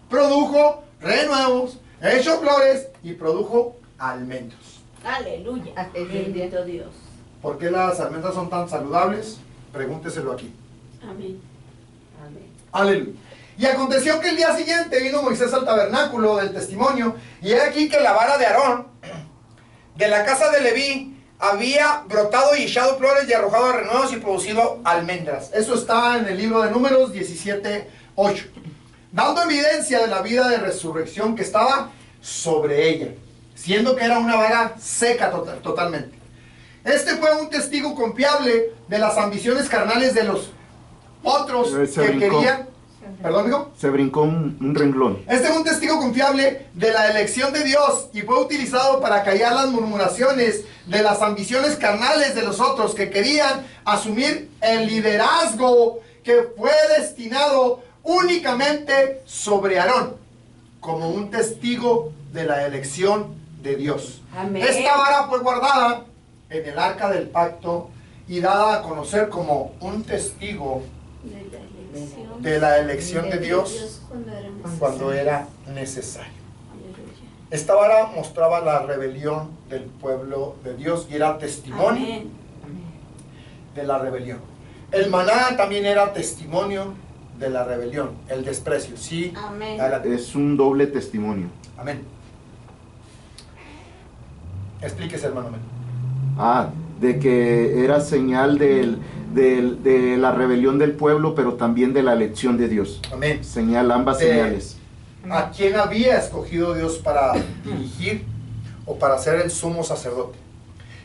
produjo renuevos, echó flores y produjo almendros. Aleluya. Bendito Dios. ¿Por qué las almendras son tan saludables? Pregúnteselo aquí. Amén. Amén. Aleluya. Y aconteció que el día siguiente vino Moisés al tabernáculo del testimonio, y he aquí que la vara de Aarón, de la casa de Leví, había brotado y echado flores y arrojado renuevos y producido almendras. Eso está en el libro de Números 17:8, dando evidencia de la vida de resurrección que estaba sobre ella, siendo que era una vara seca totalmente. Este fue un testigo confiable de las ambiciones carnales de los otros que querían. ¿Perdón, amigo? Se brincó un renglón. Este es un testigo confiable de la elección de Dios y fue utilizado para callar las murmuraciones de las ambiciones carnales de los otros que querían asumir el liderazgo que fue destinado únicamente sobre Aarón, como un testigo de la elección de Dios. Amén. Esta vara fue guardada en el arca del pacto y dada a conocer como un testigo de la elección de Dios cuando era necesario. Esta vara mostraba la rebelión del pueblo de Dios y era testimonio Amén. de la rebelión. El maná también era testimonio de la rebelión, el desprecio. Sí, Amén. adelante. Es un doble testimonio. Amén. Explíquese, hermano. Amén. De que era señal de la rebelión del pueblo, pero también de la elección de Dios. Amén. Señal, ambas señales. ¿A quién había escogido Dios para dirigir o para ser el sumo sacerdote?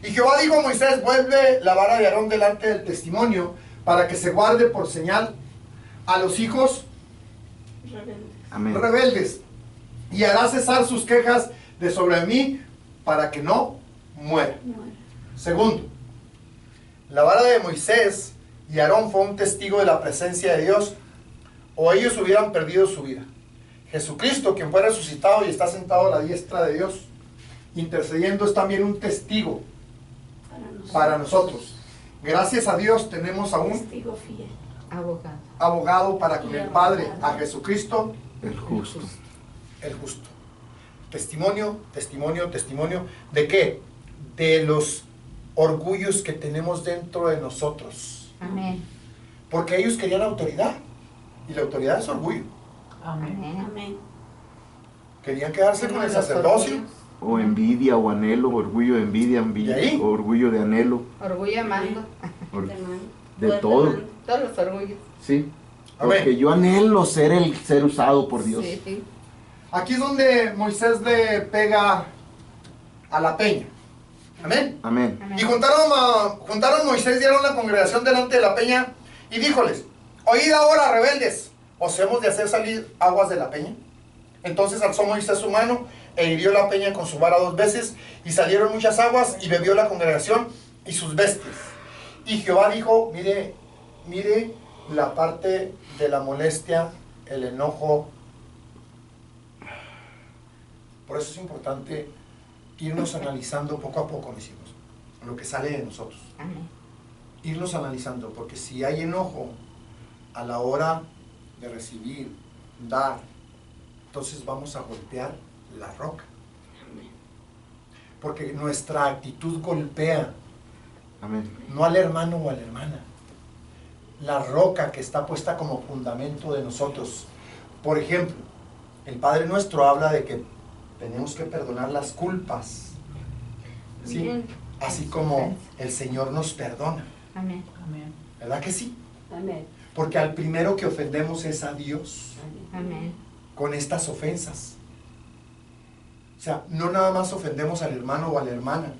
Y Jehová dijo a Moisés: vuelve la vara de Aarón delante del testimonio para que se guarde por señal a los hijos Amén. rebeldes, y hará cesar sus quejas de sobre mí para que no muera. Segundo, la vara de Moisés y Aarón fue un testigo de la presencia de Dios, o ellos hubieran perdido su vida. Jesucristo, quien fue resucitado y está sentado a la diestra de Dios, intercediendo, es también un testigo para nosotros. Gracias a Dios tenemos a un Testigo fiel. abogado para con el Padre, a Jesucristo El justo. el justo. Testimonio, testimonio, testimonio. ¿De qué? De los orgullos que tenemos dentro de nosotros. Amén. Porque ellos querían autoridad. Y la autoridad es orgullo. Amén. Amén. Querían quedarse con el sacerdocio. O envidia o anhelo, orgullo de envidia, ¿Y ahí? orgullo de anhelo. Orgullo de mando. or- De mano. de Poder todo. mano. Todos los orgullos. Sí. Amén. Porque yo anhelo ser usado por Dios. Sí. Aquí es donde Moisés le pega a la peña. Amén. Amén. Amén. Y juntaron Moisés y Aarón la congregación delante de la peña y díjoles: oíd ahora, rebeldes, ¿os hemos de hacer salir aguas de la peña? Entonces alzó Moisés su mano e hirió la peña con su vara 2 veces, y salieron muchas aguas, y bebió la congregación y sus bestias. Y Jehová dijo, mire la parte de la molestia, el enojo. Por eso es importante irnos analizando poco a poco, mis hijos, lo que sale de nosotros. Amén. Irnos analizando, porque si hay enojo a la hora de recibir, dar, entonces vamos a golpear la roca. Porque nuestra actitud golpea, Amén. no al hermano o a la hermana, la roca que está puesta como fundamento de nosotros. Por ejemplo, el Padre Nuestro habla de que tenemos que perdonar las culpas, ¿sí? Bien. Así como el Señor nos perdona. Amén. Amén. ¿Verdad que sí? Amén. Porque al primero que ofendemos es a Dios Amén. con estas ofensas. O sea, no nada más ofendemos al hermano o a la hermana,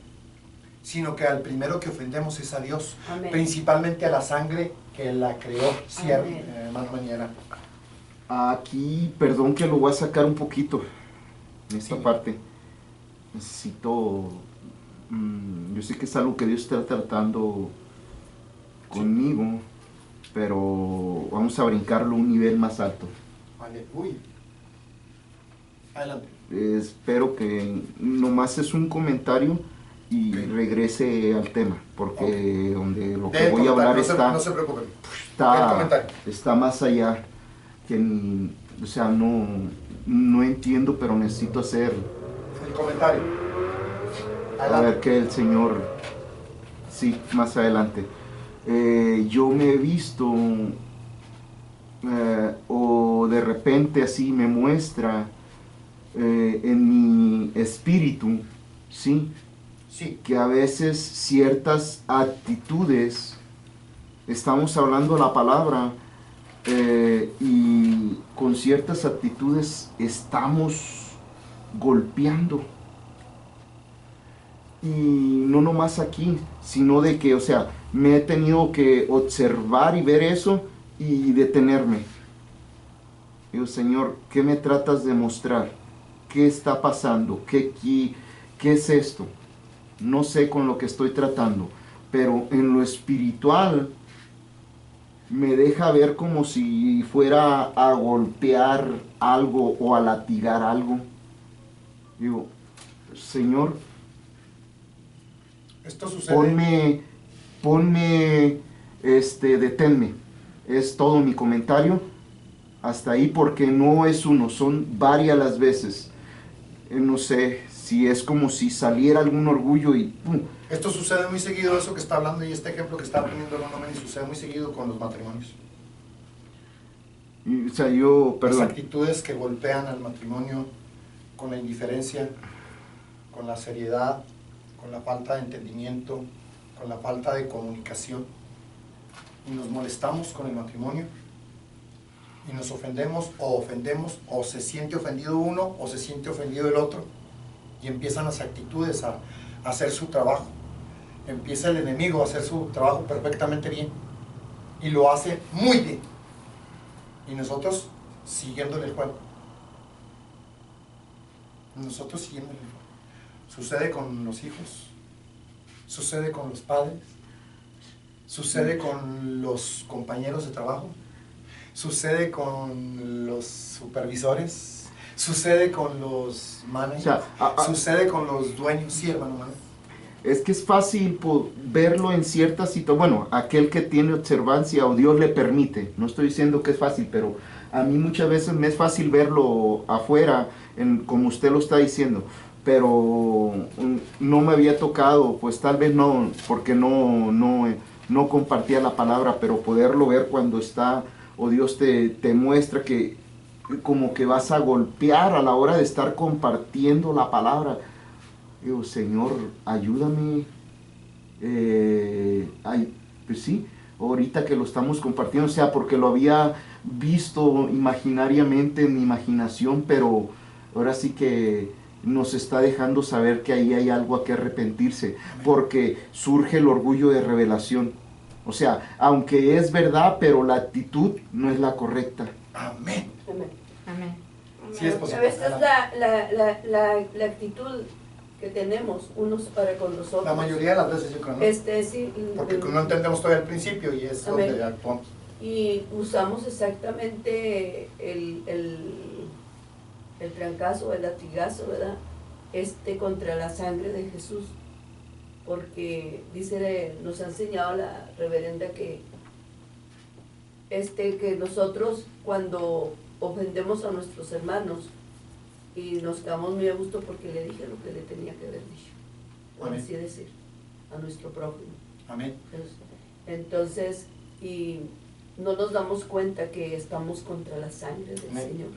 sino que al primero que ofendemos es a Dios, Amén. principalmente a la sangre que la creó. Sí, Amén. hermano Maniera. Aquí, perdón que lo voy a sacar un poquito, en esta Sí. parte. Necesito, yo sé que es algo que Dios está tratando conmigo, pero vamos a brincarlo a un nivel más alto. Aleluya. Adelante. Espero que nomás es un comentario y Ok. regrese al tema, porque donde lo que Del voy a hablar comentario, no se preocupen. Del comentario. está más allá, que o sea, no entiendo, pero necesito hacer, El comentario. a Adelante. ver que el Señor, sí, más adelante. Yo me he visto, o de repente así me muestra en mi espíritu, ¿sí? Sí. Que a veces ciertas actitudes, estamos hablando la palabra, y con ciertas actitudes estamos golpeando. Y no nomás aquí, sino de que, o sea, me he tenido que observar y ver eso y detenerme. Digo, Señor, ¿qué me tratas de mostrar? ¿Qué está pasando? ¿Qué es esto? No sé con lo que estoy tratando, pero en lo espiritual me deja ver como si fuera a golpear algo o a latigar algo. Digo, Señor, Esto sucede. ponme, deténme. Es todo mi comentario. Hasta ahí, porque no es uno, son varias las veces. No sé si es como si saliera algún orgullo y ¡pum! Esto sucede muy seguido, eso que está hablando y este ejemplo que está poniendo el hermano Manny, sucede muy seguido con los matrimonios. O sea, yo, Las perdón. actitudes que golpean al matrimonio con la indiferencia, con la seriedad, con la falta de entendimiento, con la falta de comunicación. Y nos molestamos con el matrimonio y nos ofendemos, o se siente ofendido uno o se siente ofendido el otro, y empiezan las actitudes a hacer su trabajo. Empieza el enemigo a hacer su trabajo perfectamente bien y lo hace muy bien, y nosotros siguiéndole el juego. Nosotros siguiéndole el juego. Sucede con los hijos, sucede con los padres, sucede con los compañeros de trabajo, sucede con los supervisores, sucede con los managers, O sea, sucede con los dueños. Sí, hermano Manuel. Es que es fácil verlo en ciertas situaciones. Bueno, aquel que tiene observancia o Dios le permite. No estoy diciendo que es fácil, pero a mí muchas veces me es fácil verlo afuera, como usted lo está diciendo. Pero no me había tocado, pues tal vez no, porque no compartía la palabra, pero poderlo ver cuando está, o Dios te muestra que como que vas a golpear a la hora de estar compartiendo la palabra. Digo, Señor, ayúdame. Pues sí, ahorita que lo estamos compartiendo, o sea, porque lo había visto imaginariamente en mi imaginación, pero ahora sí que nos está dejando saber que ahí hay algo a que arrepentirse, porque surge el orgullo de revelación. O sea, aunque es verdad, pero la actitud no es la correcta. Amén. Amén. Amén. Sí es A posible. veces la actitud que tenemos unos para con los otros. La mayoría de las veces yo creo, ¿no? Sí, Porque no entendemos todavía el principio y es Amén. donde actuamos. y usamos exactamente el trancazo, el latigazo, ¿verdad? Contra la sangre de Jesús. Porque nos ha enseñado la reverenda que nosotros cuando ofendemos a nuestros hermanos y nos quedamos muy a gusto porque le dije lo que le tenía que haber dicho, por Amén. así decir, a nuestro prójimo. Amén. Entonces, y no nos damos cuenta que estamos contra la sangre del Amén. Señor.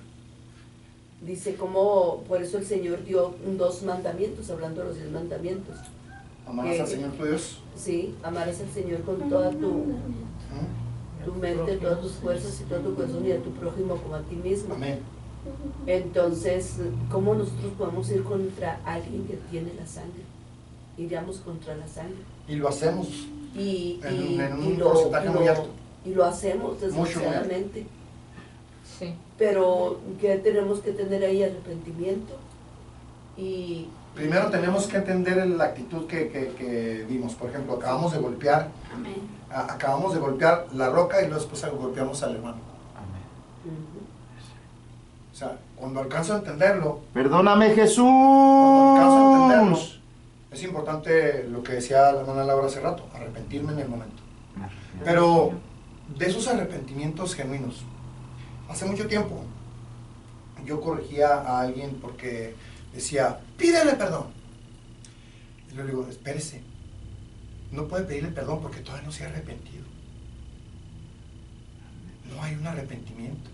Dice como, por eso el Señor dio 2 mandamientos, hablando de los 10 mandamientos. Amarás al Señor tu Dios. Sí, amarás al Señor con toda tu mente, todas tus fuerzas y todo tu corazón y a tu prójimo como a ti mismo. Amén. Entonces, ¿cómo nosotros podemos ir contra alguien que tiene la sangre? Iríamos contra la sangre. Y lo hacemos en un lo- porcentaje muy alto. Y lo hacemos Mucho, muy desgraciadamente. Sí. Pero que tenemos que tener ahí arrepentimiento y Primero tenemos que entender la actitud que vimos. Por ejemplo, acabamos de golpear la roca y luego después golpeamos al hermano. ujú, O sea, cuando alcanzo a entenderlo, Perdóname, Jesús. cuando alcanzo a entenderlo, es importante lo que decía la hermana Laura hace rato, arrepentirme en el momento. Pero de esos arrepentimientos genuinos, hace mucho tiempo yo corregía a alguien porque decía, pídele perdón. Y yo le digo, espérese, no puede pedirle perdón porque todavía no se ha arrepentido. No hay un arrepentimiento.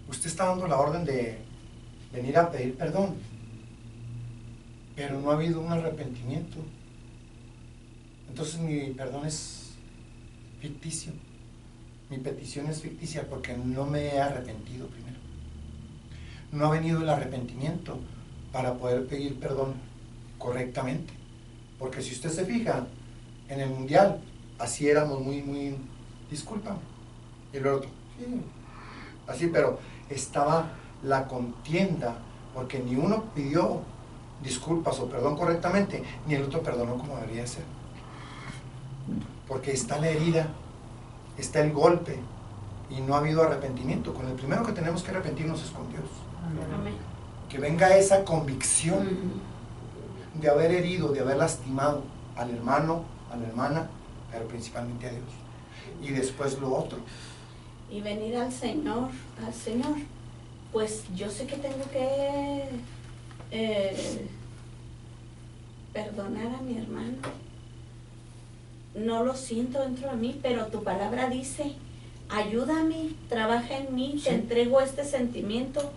Usted está dando la orden de venir a pedir perdón, pero no ha habido un arrepentimiento. Entonces mi perdón es ficticio. Mi petición es ficticia porque no me he arrepentido primero. No ha venido el arrepentimiento para poder pedir perdón correctamente. Porque si usted se fija, en el mundial, así éramos muy, discúlpame. Y luego otro, sí, así, pero estaba la contienda, porque ni uno pidió disculpas o perdón correctamente, ni el otro perdonó como debería ser. Porque está la herida, está el golpe, y no ha habido arrepentimiento. Con el primero que tenemos que arrepentirnos es con Dios. Amén. Que venga esa convicción ujú. de haber herido, de haber lastimado al hermano, a la hermana, pero principalmente a Dios. Y después lo otro. Y venir al Señor, pues yo sé que tengo que perdonar a mi hermano. No lo siento dentro de mí, pero tu palabra dice, ayúdame, trabaja en mí, Sí. te entrego este sentimiento,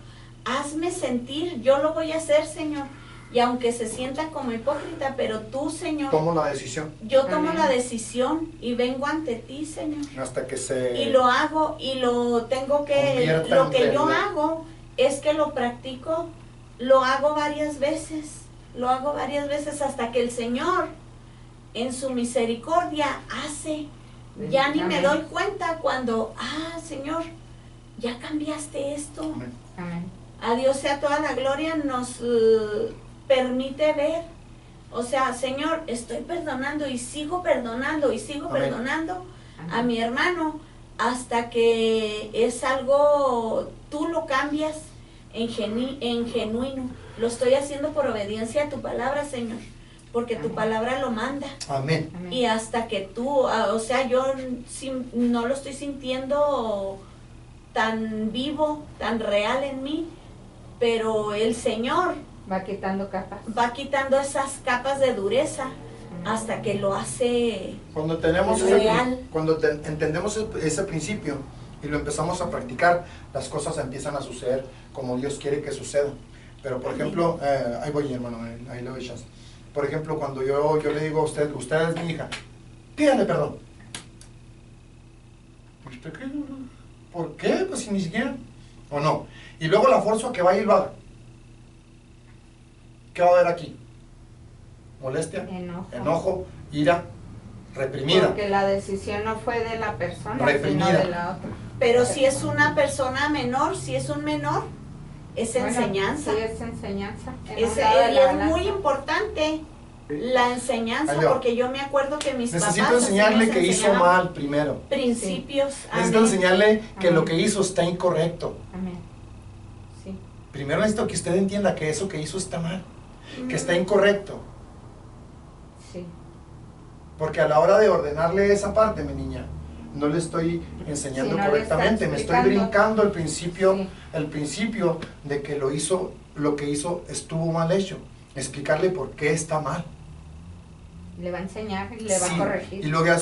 hazme sentir, yo lo voy a hacer, Señor. Y aunque se sienta como hipócrita, pero tú, Señor, Tomo la decisión yo tomo Amén. la decisión y vengo ante ti, Señor. hasta que se... Y lo hago y lo tengo que, Convierta lo en que yo realidad. hago es que lo practico, lo hago varias veces hasta que el Señor en su misericordia hace, ya ni me Amén. doy cuenta cuando, Señor, ya cambiaste esto. Amén. Amén. A Dios sea toda la gloria, nos permite ver, o sea, Señor, estoy perdonando y sigo perdonando y sigo Amén. perdonando a mi hermano hasta que es algo, tú lo cambias en genuino. Lo estoy haciendo por obediencia a tu palabra, Señor, porque tu Amén. palabra lo manda. Amén. Amén. Y hasta que tú, o sea, yo no lo estoy sintiendo tan vivo, tan real en mí, pero el Señor Va quitando capas. va quitando esas capas de dureza hasta que lo hace Cuando tenemos real. entendemos ese principio y lo empezamos a practicar, las cosas empiezan a suceder como Dios quiere que sucedan. Pero por ejemplo, ahí voy, hermano, ahí le doy chance. Por ejemplo, cuando yo le digo a usted es mi hija, pídale perdón. ¿Usted qué? ¿Por qué? Pues si ni siquiera. ¿O no? Y luego la forzo a que vaya y lo haga. ¿Qué va a haber aquí? Molestia, enojo, ira, reprimida. Porque la decisión no fue de la persona, Reprimida. sino de la otra. Pero si es una persona menor, si es un menor, es Bueno, enseñanza. Sí, es enseñanza. En Es, un lado de y la es balanza. muy importante la enseñanza, Ahí va. porque yo me acuerdo que mis Necesito papás enseñarle así nos que hizo enseñaban mal primero. principios. Necesito Amén. enseñarle que lo Amén. que hizo está incorrecto. Amén. Sí. Primero necesito que usted entienda que eso que hizo está mal, que está Mm. incorrecto. Sí. Porque a la hora de ordenarle esa parte, mi niña, no le estoy enseñando Sí, no le está correctamente, me estoy explicando. brincando el principio, Sí. el principio de que lo que hizo estuvo mal hecho. Explicarle por qué está mal. Le va a enseñar y le va Sí, a corregir. y luego ya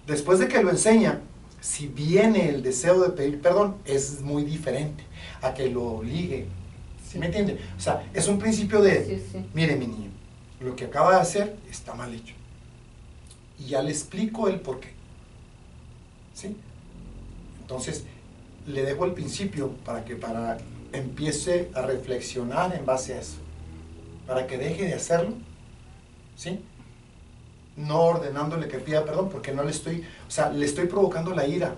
después de que lo enseña, si viene el deseo de pedir perdón, es muy diferente a que lo obligue. ¿Sí me entiende? O sea, es un principio de, Sí, sí. mire mi niño, lo que acaba de hacer está mal hecho. Y ya le explico el por qué. ¿Sí? Entonces, le dejo el principio para que empiece a reflexionar en base a eso. Para que deje de hacerlo. ¿Sí? No ordenándole que pida perdón, porque no le estoy, o sea, le estoy provocando la ira.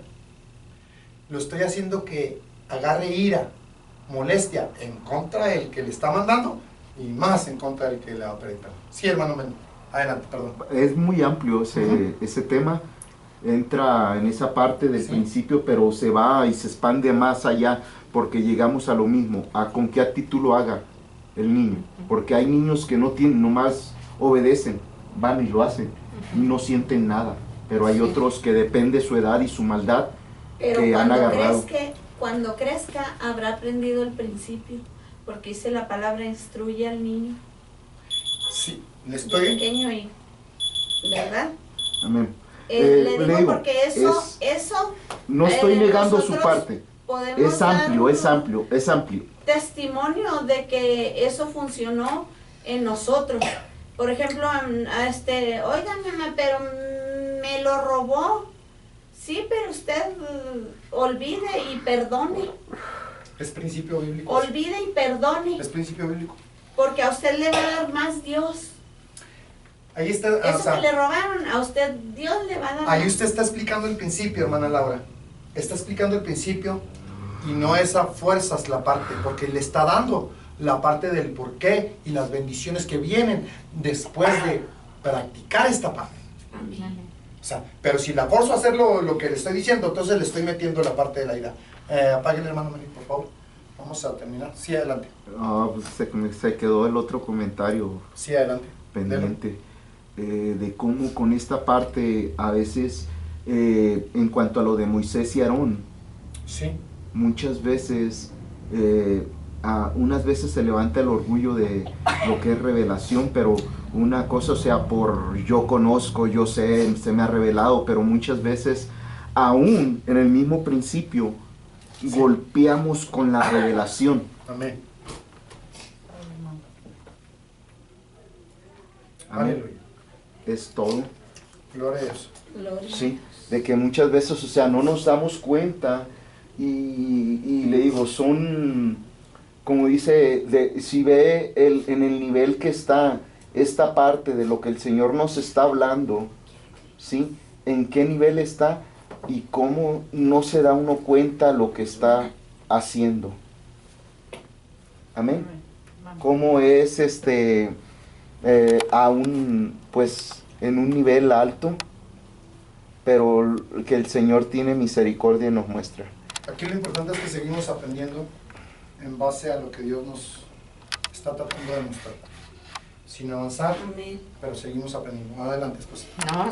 Lo estoy haciendo que agarre ira, molestia en contra del que le está mandando y más en contra del que le va a pedir perdón. Sí, hermano Mendo, adelante, perdón. Es muy amplio ese tema, entra en esa parte del Sí. principio, pero se va y se expande más allá, porque llegamos a lo mismo, a con qué actitud lo haga el niño, porque hay niños que no tienen, nomás obedecen, van y lo hacen, y no sienten nada, pero hay Sí. otros que depende de su edad y su maldad, Pero que han agarrado. cuando crezca habrá aprendido el principio, porque dice la palabra instruye al niño Sí, le de estoy... pequeño y, ¿verdad? Amén. Le digo le digo, porque eso No estoy negando su nosotros parte, podemos es dar amplio, un es amplio, es amplio. testimonio de que eso funcionó en nosotros. Por ejemplo, oigan, mamá, pero me lo robó. Sí, pero usted olvide y perdone. Es principio bíblico. Olvide y perdone, Es principio bíblico. porque a usted le va a dar más Dios. Ahí está, Eso o sea, que le robaron, a usted Dios le va a dar ahí más. usted está explicando el principio, hermana Laura. Está explicando el principio y no es a fuerzas la parte, porque le está dando la parte del porqué y las bendiciones que vienen después de practicar esta parte. Amén. O sea, pero si la forzo a hacer lo que le estoy diciendo, entonces le estoy metiendo la parte de la ira. Apáguenle, hermano Marín, por favor. Vamos a terminar. Sí, adelante. Pues se quedó el otro comentario Sí, adelante. pendiente, de cómo con esta parte a veces, en cuanto a lo de Moisés y Aarón, Sí. muchas veces, unas veces se levanta el orgullo de lo que es revelación, pero una cosa, o sea, por yo conozco, yo sé, se me ha revelado, pero muchas veces, aún en el mismo principio, Sí. golpeamos con la revelación. Amén. Amén. Aleluya. Es todo. Gloria a Dios. Gloria. Sí, de que muchas veces, o sea, no nos damos cuenta y le digo, son, como dice, si ve en el nivel que está esta parte de lo que el Señor nos está hablando, ¿sí? En qué nivel está y cómo no se da uno cuenta lo que está haciendo. Amén. Cómo es aún pues en un nivel alto, pero que el Señor tiene misericordia y nos muestra. Aquí lo importante es que seguimos aprendiendo en base a lo que Dios nos está tratando de mostrar. Sin avanzar, Amén. pero seguimos aprendiendo. Adelante, esposa. No,